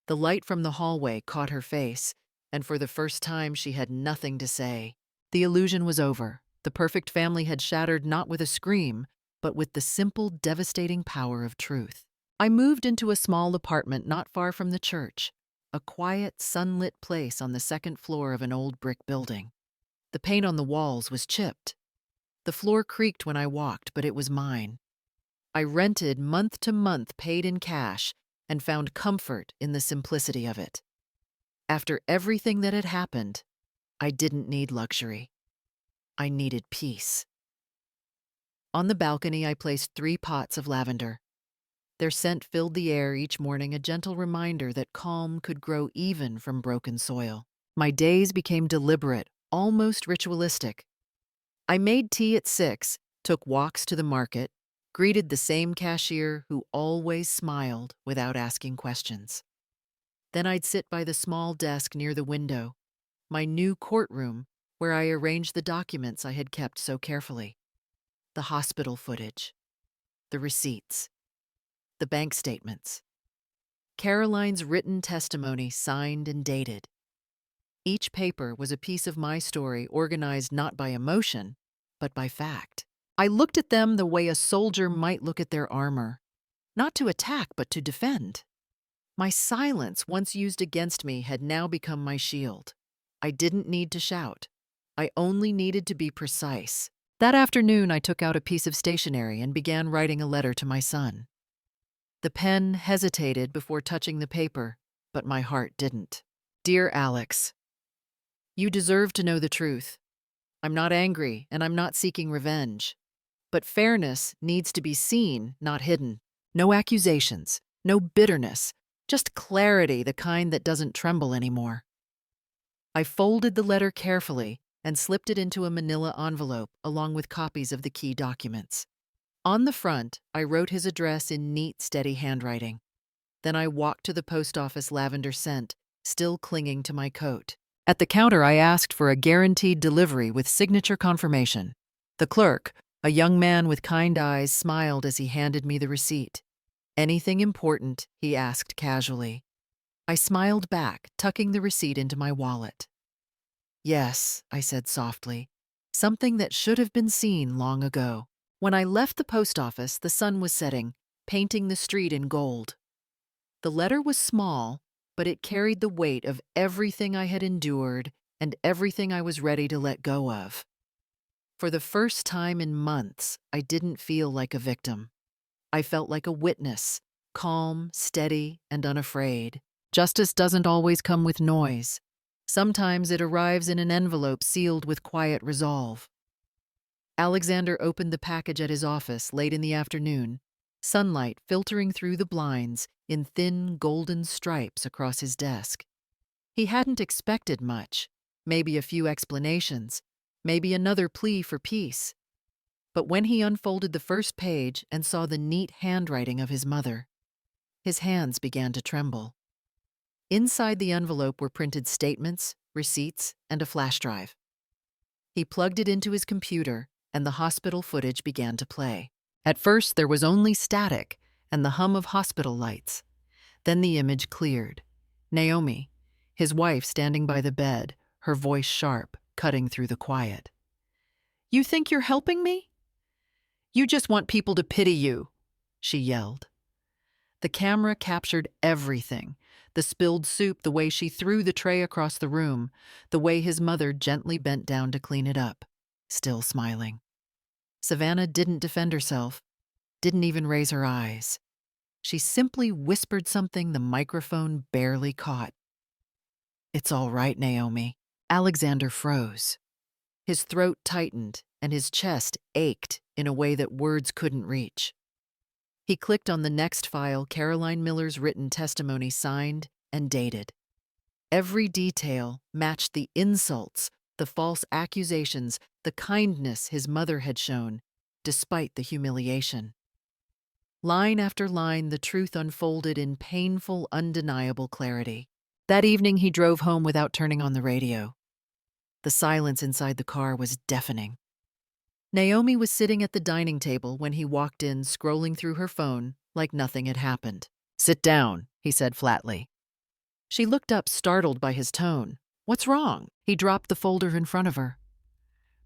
The light from the hallway caught her face, and for the first time she had nothing to say. The illusion was over. The perfect family had shattered not with a scream, but with the simple, devastating power of truth. I moved into a small apartment not far from the church, a quiet, sunlit place on the second floor of an old brick building. The paint on the walls was chipped. The floor creaked when I walked, but it was mine. I rented month to month, paid in cash, and found comfort in the simplicity of it. After everything that had happened, I didn't need luxury. I needed peace. On the balcony, I placed 3 pots of lavender. Their scent filled the air each morning, a gentle reminder that calm could grow even from broken soil. My days became deliberate, almost ritualistic. I made tea at 6, took walks to the market, greeted the same cashier who always smiled without asking questions. Then I'd sit by the small desk near the window, my new courtroom, where I arranged the documents I had kept so carefully. The hospital footage, the receipts, the bank statements, Caroline's written testimony signed and dated. Each paper was a piece of my story organized not by emotion, but by fact. I looked at them the way a soldier might look at their armor, not to attack, but to defend. My silence, once used against me, had now become my shield. I didn't need to shout. I only needed to be precise. That afternoon, I took out a piece of stationery and began writing a letter to my son. The pen hesitated before touching the paper, but my heart didn't. Dear Alex, you deserve to know the truth. I'm not angry, and I'm not seeking revenge. But fairness needs to be seen, not hidden. No accusations, no bitterness, just clarity, the kind that doesn't tremble anymore. I folded the letter carefully and slipped it into a manila envelope along with copies of the key documents. On the front, I wrote his address in neat, steady handwriting. Then I walked to the post office, lavender scent still clinging to my coat. At the counter, I asked for a guaranteed delivery with signature confirmation. The clerk, a young man with kind eyes, smiled as he handed me the receipt. Anything important? He asked casually. I smiled back, tucking the receipt into my wallet. Yes, I said softly, something that should have been seen long ago. When I left the post office, the sun was setting, painting the street in gold. The letter was small, but it carried the weight of everything I had endured and everything I was ready to let go of. For the first time in months, I didn't feel like a victim. I felt like a witness, calm, steady, and unafraid. Justice doesn't always come with noise. Sometimes it arrives in an envelope sealed with quiet resolve. Alexander opened the package at his office late in the afternoon, sunlight filtering through the blinds in thin golden stripes across his desk. He hadn't expected much, maybe a few explanations, maybe another plea for peace. But when he unfolded the first page and saw the neat handwriting of his mother, his hands began to tremble. Inside the envelope were printed statements, receipts, and a flash drive. He plugged it into his computer, and the hospital footage began to play. At first, there was only static and the hum of hospital lights. Then the image cleared. Naomi, his wife, standing by the bed, her voice sharp, cutting through the quiet. "You think you're helping me? You just want people to pity you," she yelled. The camera captured everything. The spilled soup, the way she threw the tray across the room, the way his mother gently bent down to clean it up, still smiling. Savannah didn't defend herself, didn't even raise her eyes. She simply whispered something the microphone barely caught. "It's all right, Naomi." Alexander froze. His throat tightened and his chest ached in a way that words couldn't reach. He clicked on the next file, Caroline Miller's written testimony signed and dated. Every detail matched the insults, the false accusations, the kindness his mother had shown, despite the humiliation. Line after line, the truth unfolded in painful, undeniable clarity. That evening, he drove home without turning on the radio. The silence inside the car was deafening. Naomi was sitting at the dining table when he walked in, scrolling through her phone like nothing had happened. "Sit down," he said flatly. She looked up, startled by his tone. "What's wrong?" He dropped the folder in front of her.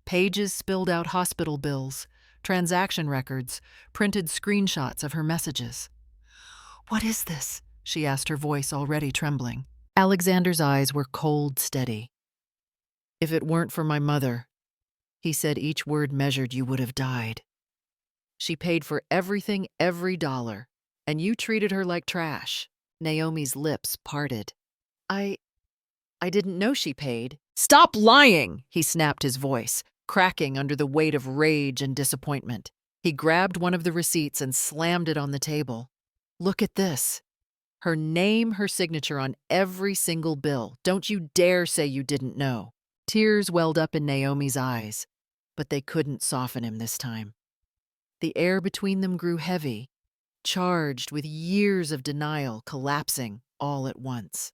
Pages spilled out hospital bills, transaction records, printed screenshots of her messages. "What is this?" she asked, her voice already trembling. Alexander's eyes were cold, steady. "If it weren't for my mother," he said, each word measured, "you would have died. She paid for everything, every dollar, and you treated her like trash." Naomi's lips parted. I didn't know she paid." "Stop lying!" he snapped, his voice cracking under the weight of rage and disappointment. He grabbed one of the receipts and slammed it on the table. "Look at this. Her name, her signature on every single bill. Don't you dare say you didn't know." Tears welled up in Naomi's eyes, but they couldn't soften him this time. The air between them grew heavy, charged with years of denial collapsing all at once.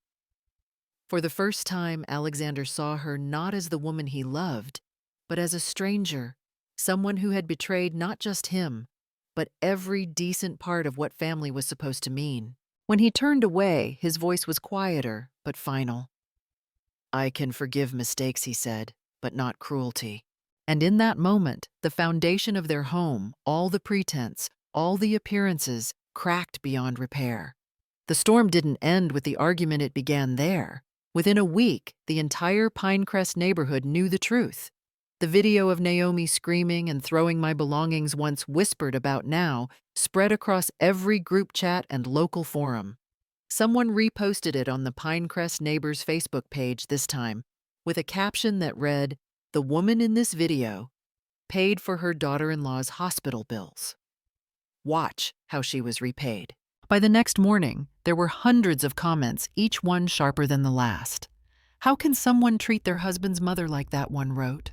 For the first time, Alexander saw her not as the woman he loved, but as a stranger, someone who had betrayed not just him, but every decent part of what family was supposed to mean. When he turned away, his voice was quieter, but final. "I can forgive mistakes," he said, "but not cruelty." And in that moment, the foundation of their home, all the pretense, all the appearances, cracked beyond repair. The storm didn't end with the argument, it began there. Within a week, the entire Pinecrest neighborhood knew the truth. The video of Naomi screaming and throwing my belongings, once whispered about now, spread across every group chat and local forum. Someone reposted it on the Pinecrest Neighbors Facebook page this time, with a caption that read, "The woman in this video paid for her daughter-in-law's hospital bills. Watch how she was repaid." By the next morning, there were hundreds of comments, each one sharper than the last. "How can someone treat their husband's mother like that?" one wrote.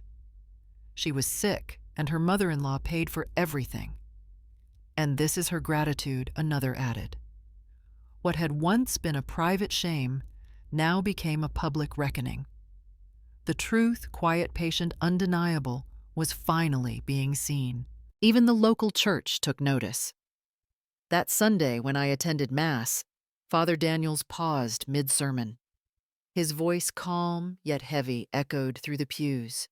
"She was sick, and her mother-in-law paid for everything. And this is her gratitude," another added. What had once been a private shame now became a public reckoning. The truth, quiet, patient, undeniable, was finally being seen. Even the local church took notice. That Sunday, when I attended Mass, Father Daniels paused mid-sermon. His voice, calm yet heavy, echoed through the pews.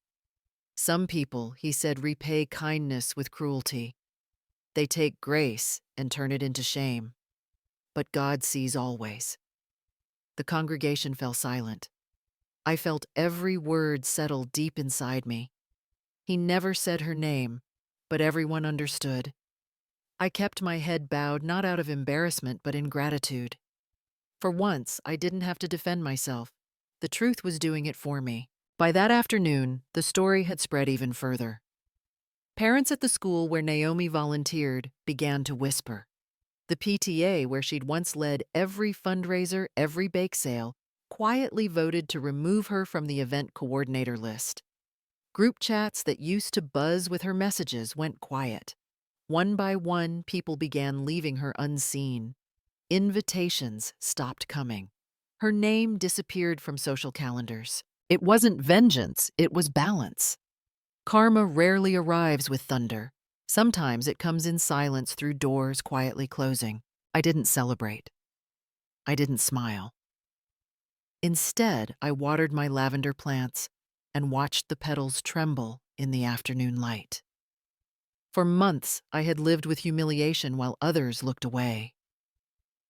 "Some people," he said, "repay kindness with cruelty. They take grace and turn it into shame. But God sees always." The congregation fell silent. I felt every word settle deep inside me. He never said her name, but everyone understood. I kept my head bowed, not out of embarrassment, but in gratitude. For once, I didn't have to defend myself. The truth was doing it for me. By that afternoon, the story had spread even further. Parents at the school where Naomi volunteered began to whisper. The PTA, where she'd once led every fundraiser, every bake sale, quietly voted to remove her from the event coordinator list. Group chats that used to buzz with her messages went quiet. One by one, people began leaving her unseen. Invitations stopped coming. Her name disappeared from social calendars. It wasn't vengeance, it was balance. Karma rarely arrives with thunder. Sometimes it comes in silence, through doors quietly closing. I didn't celebrate. I didn't smile. Instead, I watered my lavender plants and watched the petals tremble in the afternoon light. For months, I had lived with humiliation while others looked away.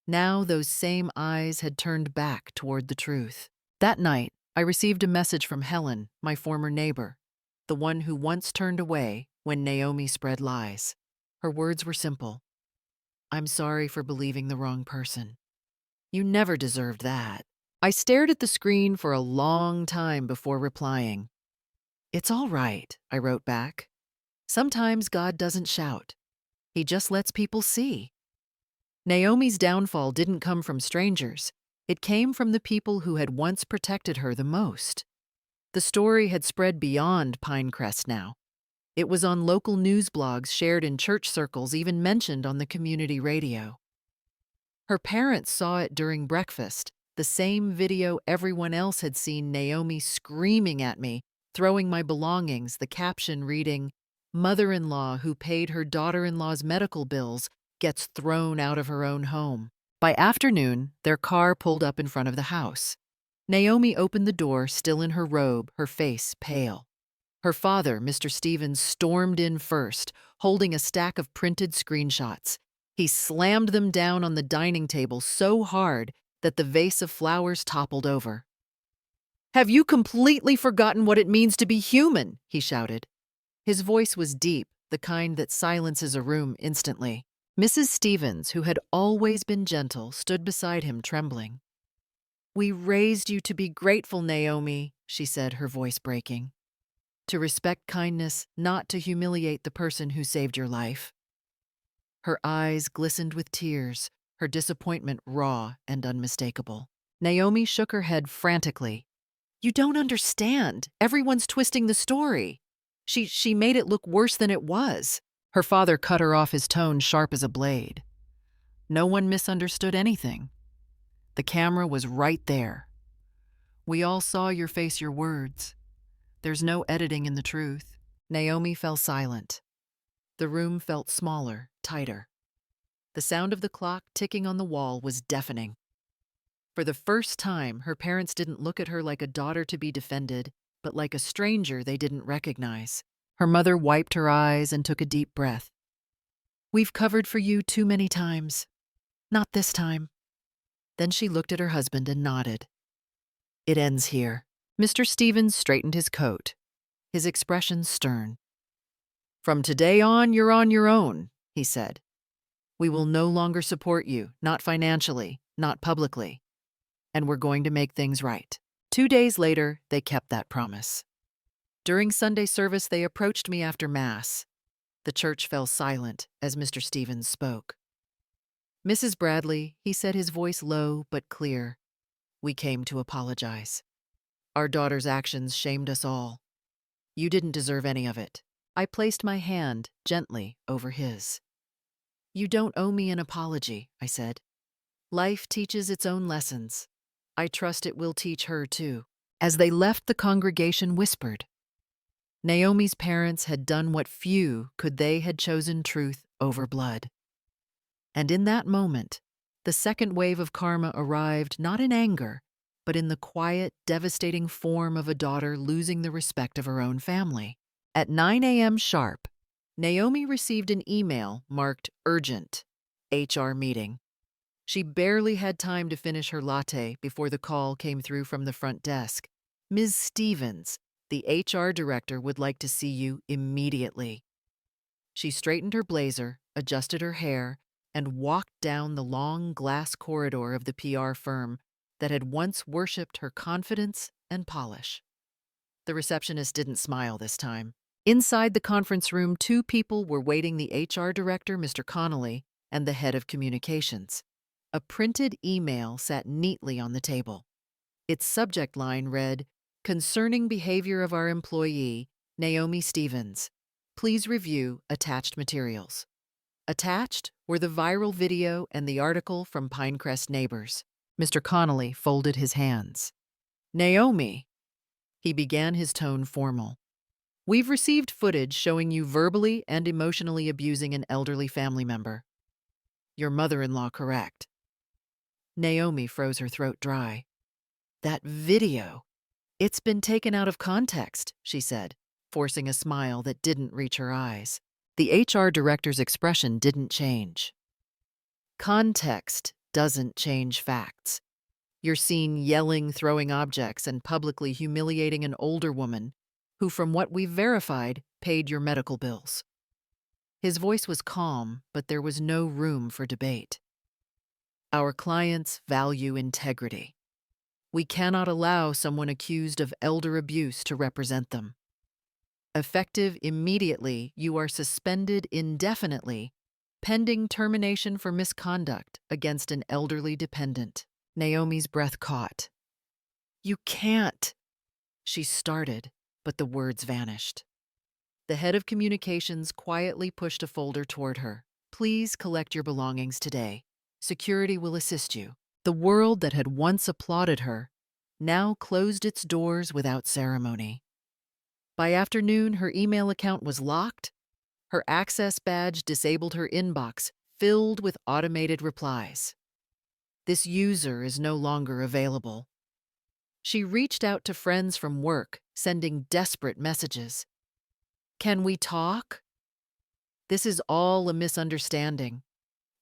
Now those same eyes had turned back toward the truth. That night, I received a message from Helen, my former neighbor, the one who once turned away when Naomi spread lies. Her words were simple. "I'm sorry for believing the wrong person. You never deserved that." I stared at the screen for a long time before replying. "It's all right," I wrote back. "Sometimes God doesn't shout. He just lets people see." Naomi's downfall didn't come from strangers. It came from the people who had once protected her the most. The story had spread beyond Pinecrest now. It was on local news blogs, shared in church circles, even mentioned on the community radio. Her parents saw it during breakfast, the same video everyone else had seen Naomi screaming at me, throwing my belongings, the caption reading, "Mother-in-law who paid her daughter-in-law's medical bills gets thrown out of her own home." By afternoon, their car pulled up in front of the house. Naomi opened the door, still in her robe, her face pale. Her father, Mr. Stevens, stormed in first, holding a stack of printed screenshots. He slammed them down on the dining table so hard that the vase of flowers toppled over. "Have you completely forgotten what it means to be human?" he shouted. His voice was deep, the kind that silences a room instantly. Mrs. Stevens, who had always been gentle, stood beside him, trembling. "We raised you to be grateful, Naomi," she said, her voice breaking. "To respect kindness, not to humiliate the person who saved your life." Her eyes glistened with tears, her disappointment raw and unmistakable. Naomi shook her head frantically. "You don't understand. Everyone's twisting the story. She made it look worse than it was." Her father cut her off, his tone sharp as a blade. "No one misunderstood anything. The camera was right there. We all saw your face, your words. There's no editing in the truth." Naomi fell silent. The room felt smaller, tighter. The sound of the clock ticking on the wall was deafening. For the first time, her parents didn't look at her like a daughter to be defended, but like a stranger they didn't recognize. Her mother wiped her eyes and took a deep breath. "We've covered for you too many times. Not this time." Then she looked at her husband and nodded. "It ends here." Mr. Stevens straightened his coat, his expression stern. "From today on, you're on your own," he said. "We will no longer support you, not financially, not publicly. And we're going to make things right." 2 days later, they kept that promise. During Sunday service, they approached me after Mass. The church fell silent as Mr. Stevens spoke. "Mrs. Bradley," he said, his voice low but clear, "we came to apologize. Our daughter's actions shamed us all. You didn't deserve any of it." I placed my hand gently over his. "You don't owe me an apology," I said. "Life teaches its own lessons. I trust it will teach her too." As they left, the congregation whispered. Naomi's parents had done what few could. They had chosen truth over blood. And in that moment, the second wave of karma arrived, not in anger, but in the quiet, devastating form of a daughter losing the respect of her own family. At 9 a.m. sharp, Naomi received an email marked "Urgent, HR meeting." She barely had time to finish her latte before the call came through from the front desk. "Ms. Stevens, the HR director would like to see you immediately." She straightened her blazer, adjusted her hair, and walked down the long glass corridor of the PR firm that had once worshipped her confidence and polish. The receptionist didn't smile this time. Inside the conference room, 2 people were waiting: the HR director, Mr. Connolly, and the head of communications. A printed email sat neatly on the table. Its subject line read, "Concerning behavior of our employee, Naomi Stevens. Please review attached materials." Attached were the viral video and the article from Pinecrest Neighbors. Mr. Connolly folded his hands. "Naomi," he began, his tone formal, "we've received footage showing you verbally and emotionally abusing an elderly family member. Your mother-in-law, correct?" Naomi froze, her throat dry. "That video, it's been taken out of context," she said, forcing a smile that didn't reach her eyes. The HR director's expression didn't change. "Context doesn't change facts. You're seen yelling, throwing objects, and publicly humiliating an older woman who, from what we've verified, paid your medical bills." His voice was calm, but there was no room for debate. "Our clients value integrity. We cannot allow someone accused of elder abuse to represent them. Effective immediately, you are suspended indefinitely, pending termination for misconduct against an elderly dependent." Naomi's breath caught. "You can't," she started, but the words vanished. The head of communications quietly pushed a folder toward her. Please collect your belongings today. Security will assist you. The world that had once applauded her now closed its doors without ceremony. By afternoon, her email account was locked. Her access badge disabled her inbox, filled with automated replies. This user is no longer available. She reached out to friends from work, sending desperate messages. Can we talk? This is all a misunderstanding.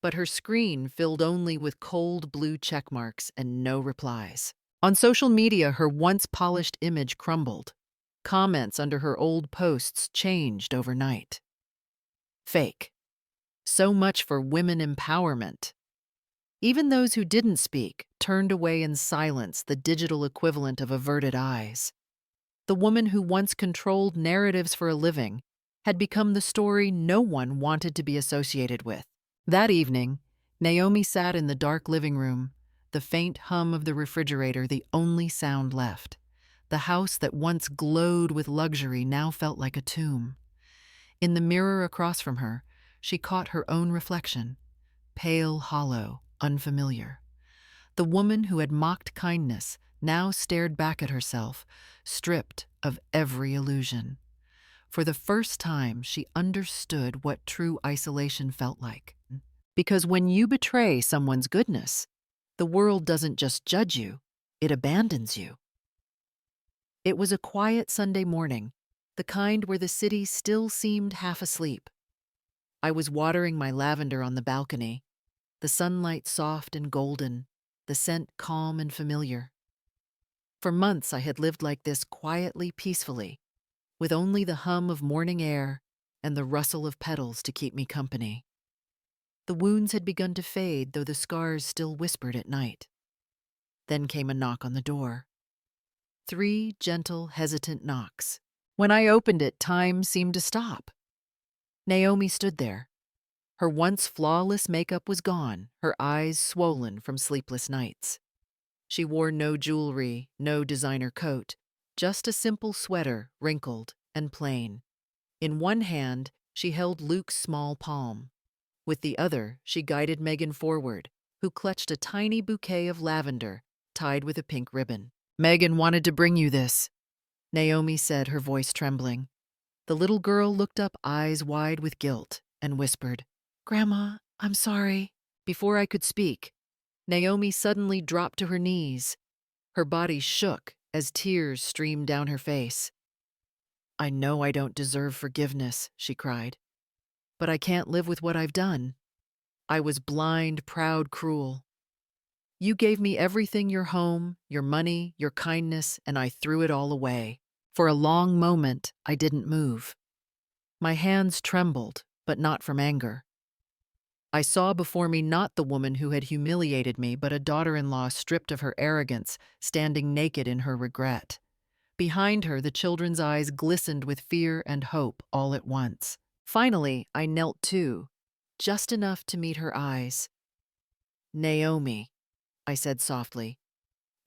But her screen filled only with cold blue checkmarks and no replies. On social media, her once polished image crumbled. Comments under her old posts changed overnight. Fake. So much for women empowerment. Even those who didn't speak turned away in silence, the digital equivalent of averted eyes. The woman who once controlled narratives for a living had become the story no one wanted to be associated with. That evening, Naomi sat in the dark living room, the faint hum of the refrigerator the only sound left. The house that once glowed with luxury now felt like a tomb. In the mirror across from her, she caught her own reflection, pale, hollow, unfamiliar. The woman who had mocked kindness now stared back at herself, stripped of every illusion. For the first time, she understood what true isolation felt like. Because when you betray someone's goodness, the world doesn't just judge you, it abandons you. It was a quiet Sunday morning, the kind where the city still seemed half asleep. I was watering my lavender on the balcony, the sunlight soft and golden, the scent calm and familiar. For months I had lived like this, quietly, peacefully, with only the hum of morning air and the rustle of petals to keep me company. The wounds had begun to fade, though the scars still whispered at night. Then came a knock on the door. 3 gentle, hesitant knocks. When I opened it, time seemed to stop. Naomi stood there. Her once flawless makeup was gone, her eyes swollen from sleepless nights. She wore no jewelry, no designer coat, just a simple sweater, wrinkled and plain. In one hand, she held Luke's small palm. With the other, she guided Megan forward, who clutched a tiny bouquet of lavender tied with a pink ribbon. Megan wanted to bring you this, Naomi said, her voice trembling. The little girl looked up, eyes wide with guilt, and whispered, Grandma, I'm sorry. Before I could speak, Naomi suddenly dropped to her knees. Her body shook as tears streamed down her face. I know I don't deserve forgiveness, she cried. But I can't live with what I've done. I was blind, proud, cruel. You gave me everything, your home, your money, your kindness, and I threw it all away. For a long moment, I didn't move. My hands trembled, but not from anger. I saw before me not the woman who had humiliated me, but a daughter-in-law stripped of her arrogance, standing naked in her regret. Behind her, the children's eyes glistened with fear and hope all at once. Finally, I knelt too, just enough to meet her eyes. Naomi, I said softly,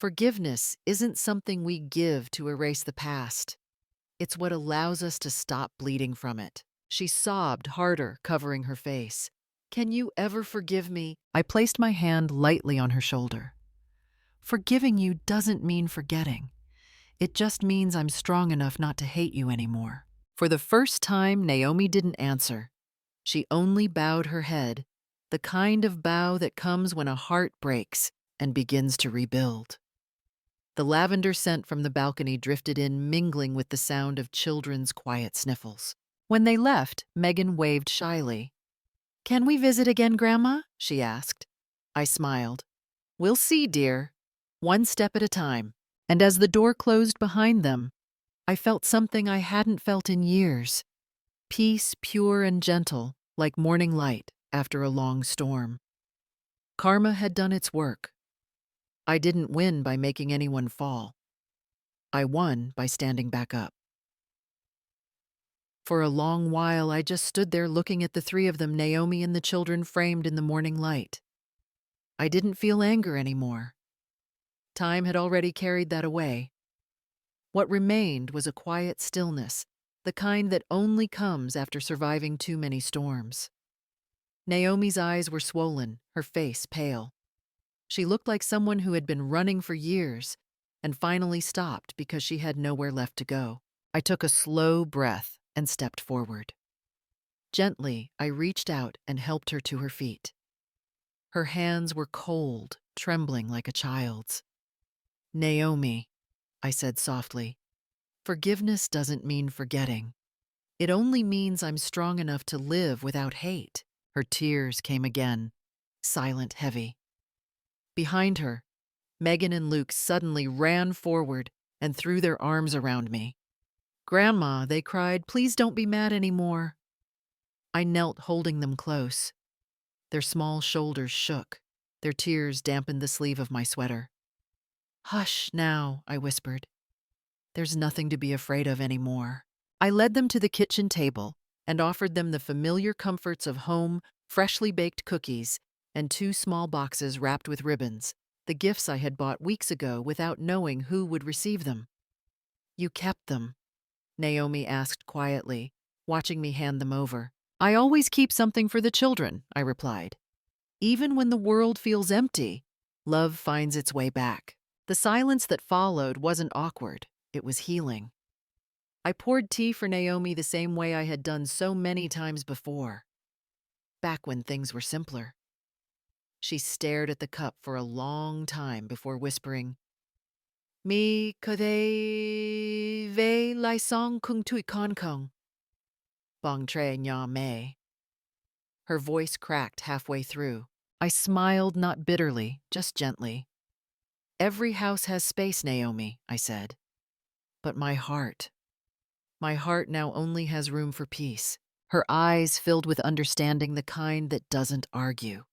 forgiveness isn't something we give to erase the past. It's what allows us to stop bleeding from it. She sobbed harder, covering her face. Can you ever forgive me? I placed my hand lightly on her shoulder. Forgiving you doesn't mean forgetting. It just means I'm strong enough not to hate you anymore. For the first time, Naomi didn't answer. She only bowed her head, the kind of bow that comes when a heart breaks and begins to rebuild. The lavender scent from the balcony drifted in, mingling with the sound of children's quiet sniffles. When they left, Megan waved shyly. Can we visit again, Grandma? She asked. I smiled. We'll see, dear. One step at a time. And as the door closed behind them, I felt something I hadn't felt in years. Peace, pure and gentle, like morning light after a long storm. Karma had done its work. I didn't win by making anyone fall. I won by standing back up. For a long while, I just stood there looking at the 3 of them, Naomi and the children framed in the morning light. I didn't feel anger anymore. Time had already carried that away. What remained was a quiet stillness, the kind that only comes after surviving too many storms. Naomi's eyes were swollen, her face pale. She looked like someone who had been running for years and finally stopped because she had nowhere left to go. I took a slow breath and stepped forward. Gently, I reached out and helped her to her feet. Her hands were cold, trembling like a child's. "Naomi," I said softly, "forgiveness doesn't mean forgetting. It only means I'm strong enough to live without hate." Her tears came again, silent, heavy. Behind her, Megan and Luke suddenly ran forward and threw their arms around me. "Grandma," they cried, "please don't be mad anymore." I knelt holding them close. Their small shoulders shook. Their tears dampened the sleeve of my sweater. "Hush now," I whispered. "There's nothing to be afraid of anymore." I led them to the kitchen table and offered them the familiar comforts of home, freshly baked cookies, and 2 small boxes wrapped with ribbons, the gifts I had bought weeks ago without knowing who would receive them. "You kept them?" Naomi asked quietly, watching me hand them over. "I always keep something for the children," I replied. "Even when the world feels empty, love finds its way back." The silence that followed wasn't awkward, it was healing. I poured tea for Naomi the same way I had done so many times before, back when things were simpler. She stared at the cup for a long time before whispering, "Mi kade ve lai song kung tui kon kong. Bong tre nya me." Her voice cracked halfway through. I smiled not bitterly, just gently. "Every house has space, Naomi," I said. "But my heart now only has room for peace." Her eyes filled with understanding, the kind that doesn't argue.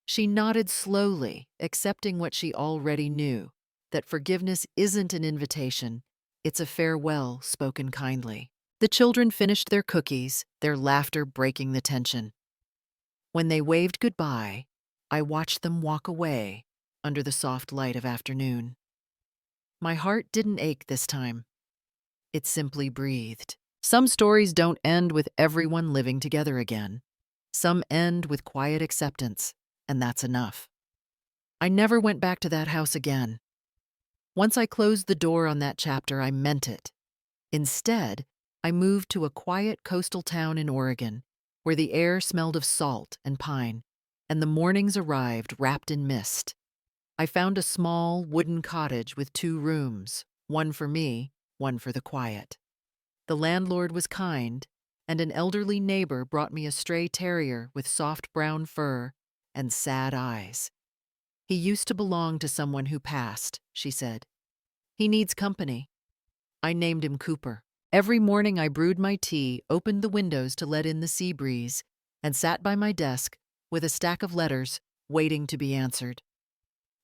She nodded slowly, accepting what she already knew, that forgiveness isn't an invitation, it's a farewell spoken kindly. The children finished their cookies, their laughter breaking the tension. When they waved goodbye, I watched them walk away under the soft light of afternoon. My heart didn't ache this time. It simply breathed. Some stories don't end with everyone living together again. Some end with quiet acceptance, and that's enough. I never went back to that house again. Once I closed the door on that chapter, I meant it. Instead, I moved to a quiet coastal town in Oregon, where the air smelled of salt and pine, and the mornings arrived wrapped in mist. I found a small wooden cottage with 2 rooms, one for me, one for the quiet. The landlord was kind, and an elderly neighbor brought me a stray terrier with soft brown fur and sad eyes. "He used to belong to someone who passed," she said. "He needs company." I named him Cooper. Every morning I brewed my tea, opened the windows to let in the sea breeze, and sat by my desk with a stack of letters waiting to be answered.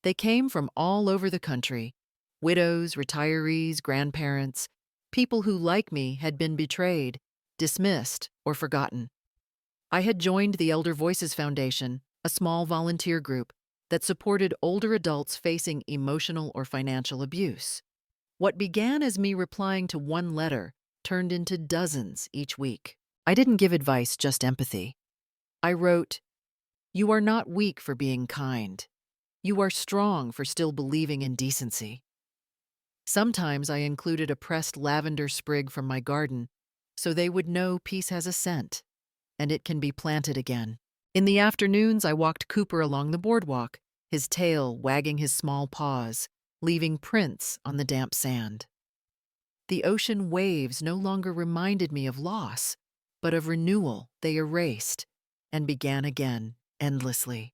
They came from all over the country: widows, retirees, grandparents, people who, like me, had been betrayed, dismissed, or forgotten. I had joined the Elder Voices Foundation, a small volunteer group that supported older adults facing emotional or financial abuse. What began as me replying to one letter turned into dozens each week. I didn't give advice, just empathy. I wrote, "You are not weak for being kind. You are strong for still believing in decency." Sometimes I included a pressed lavender sprig from my garden so they would know peace has a scent, and it can be planted again. In the afternoons, I walked Cooper along the boardwalk, his tail wagging his small paws, leaving prints on the damp sand. The ocean waves no longer reminded me of loss, but of renewal. They erased and began again, endlessly.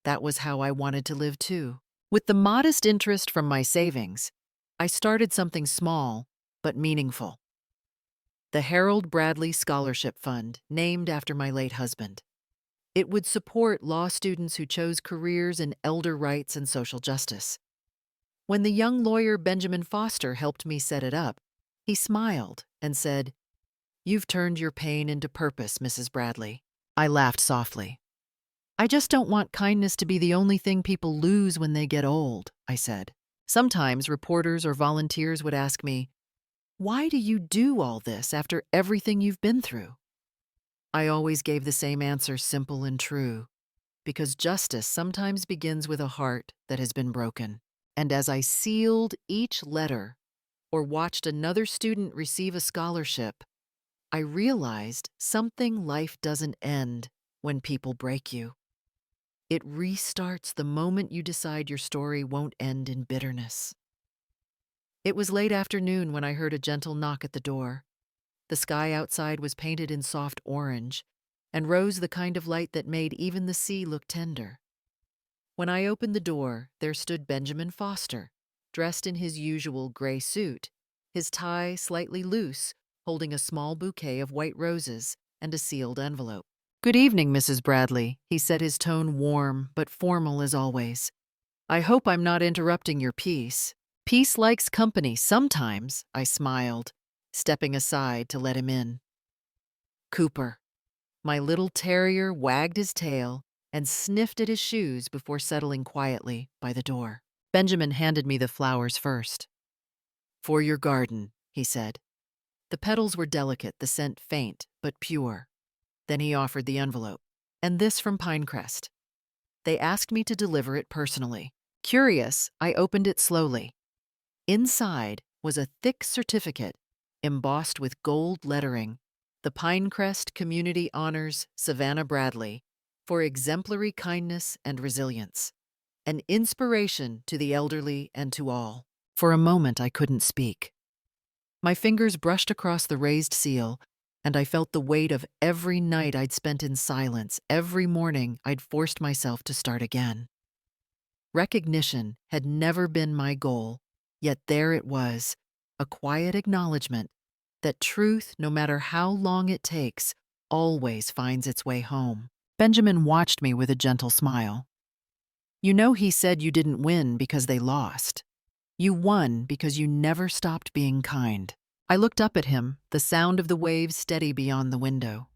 That was how I wanted to live too. With the modest interest from my savings, I started something small but meaningful. The Harold Bradley Scholarship Fund, named after my late husband. It would support law students who chose careers in elder rights and social justice. When the young lawyer Benjamin Foster helped me set it up, he smiled and said, "You've turned your pain into purpose, Mrs. Bradley." I laughed softly. "I just don't want kindness to be the only thing people lose when they get old," I said. Sometimes reporters or volunteers would ask me, Why do you do all this after everything you've been through? I always gave the same answer, simple and true, because justice sometimes begins with a heart that has been broken. And as I sealed each letter or watched another student receive a scholarship, I realized something life doesn't end when people break you. It restarts the moment you decide your story won't end in bitterness. It was late afternoon when I heard a gentle knock at the door. The sky outside was painted in soft orange and rose the kind of light that made even the sea look tender. When I opened the door, there stood Benjamin Foster, dressed in his usual gray suit, his tie slightly loose, holding a small bouquet of white roses and a sealed envelope. "Good evening, Mrs. Bradley," he said, his tone warm but formal as always. "I hope I'm not interrupting your peace." "Peace likes company sometimes," I smiled, stepping aside to let him in. Cooper. My little terrier wagged his tail and sniffed at his shoes before settling quietly by the door. Benjamin handed me the flowers first. "For your garden," he said. The petals were delicate, the scent faint but pure. Then he offered the envelope. "And this from Pinecrest. They asked me to deliver it personally." Curious, I opened it slowly. Inside was a thick certificate embossed with gold lettering, "The Pinecrest Community Honors Savannah Bradley for exemplary kindness and resilience, an inspiration to the elderly and to all." For a moment, I couldn't speak. My fingers brushed across the raised seal, and I felt the weight of every night I'd spent in silence, every morning I'd forced myself to start again. Recognition had never been my goal, yet there it was, a quiet acknowledgement that truth, no matter how long it takes, always finds its way home. Benjamin watched me with a gentle smile. "You know, he said you didn't win because they lost. You won because you never stopped being kind." I looked up at him, the sound of the waves steady beyond the window.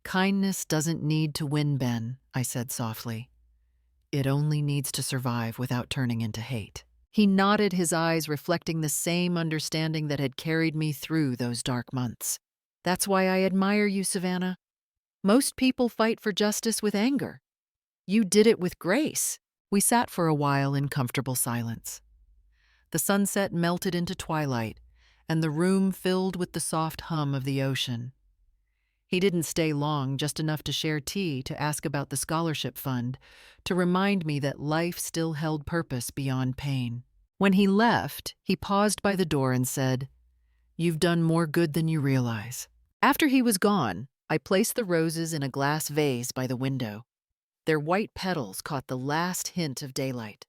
"Kindness doesn't need to win, Ben," I said softly. "It only needs to survive without turning into hate." He nodded, his eyes reflecting the same understanding that had carried me through those dark months. "That's why I admire you, Savannah. Most people fight for justice with anger. You did it with grace." We sat for a while in comfortable silence. The sunset melted into twilight, and the room filled with the soft hum of the ocean. He didn't stay long, just enough to share tea, to ask about the scholarship fund, to remind me that life still held purpose beyond pain. When he left, he paused by the door and said, "You've done more good than you realize." After he was gone, I placed the roses in a glass vase by the window. Their white petals caught the last hint of daylight.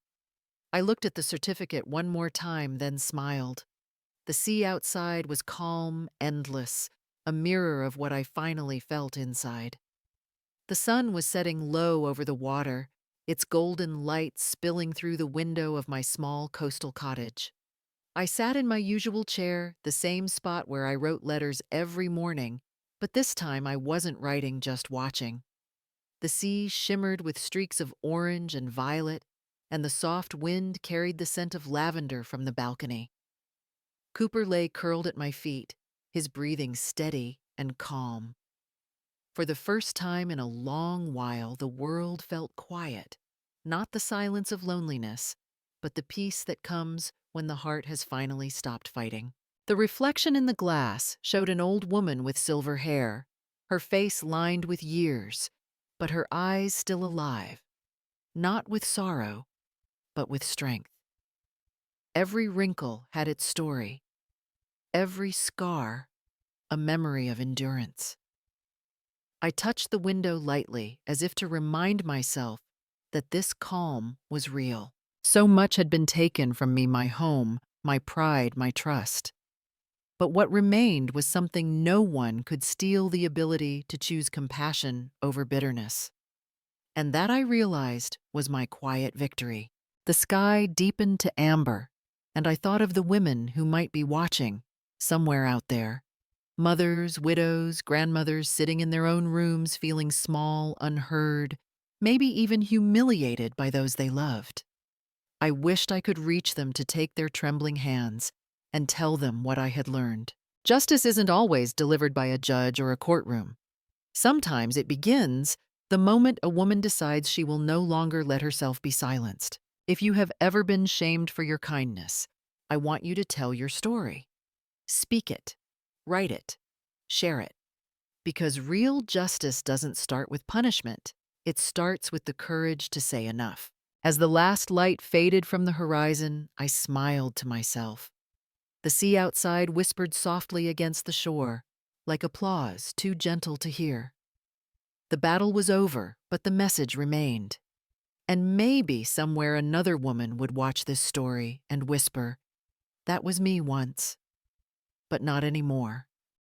I looked at the certificate one more time, then smiled. The sea outside was calm, endless, a mirror of what I finally felt inside. The sun was setting low over the water, its golden light spilling through the window of my small coastal cottage. I sat in my usual chair, the same spot where I wrote letters every morning, but this time I wasn't writing, just watching. The sea shimmered with streaks of orange and violet, and the soft wind carried the scent of lavender from the balcony. Cooper lay curled at my feet, his breathing steady and calm. For the first time in a long while, the world felt quiet, not the silence of loneliness, but the peace that comes when the heart has finally stopped fighting. The reflection in the glass showed an old woman with silver hair, her face lined with years, but her eyes still alive, not with sorrow, but with strength. Every wrinkle had its story, every scar a memory of endurance. I touched the window lightly, as if to remind myself that this calm was real. So much had been taken from me, my home, my pride, my trust. But what remained was something no one could steal: the ability to choose compassion over bitterness. And that, I realized, was my quiet victory. The sky deepened to amber, and I thought of the women who might be watching, somewhere out there. Mothers, widows, grandmothers sitting in their own rooms feeling small, unheard, maybe even humiliated by those they loved. I wished I could reach them to take their trembling hands and tell them what I had learned. Justice isn't always delivered by a judge or a courtroom. Sometimes it begins the moment a woman decides she will no longer let herself be silenced. If you have ever been shamed for your kindness, I want you to tell your story. Speak it, write it, share it. Because real justice doesn't start with punishment, it starts with the courage to say enough. As the last light faded from the horizon, I smiled to myself. The sea outside whispered softly against the shore, like applause too gentle to hear. The battle was over, but the message remained. And maybe somewhere another woman would watch this story and whisper, "That was me once, but not anymore."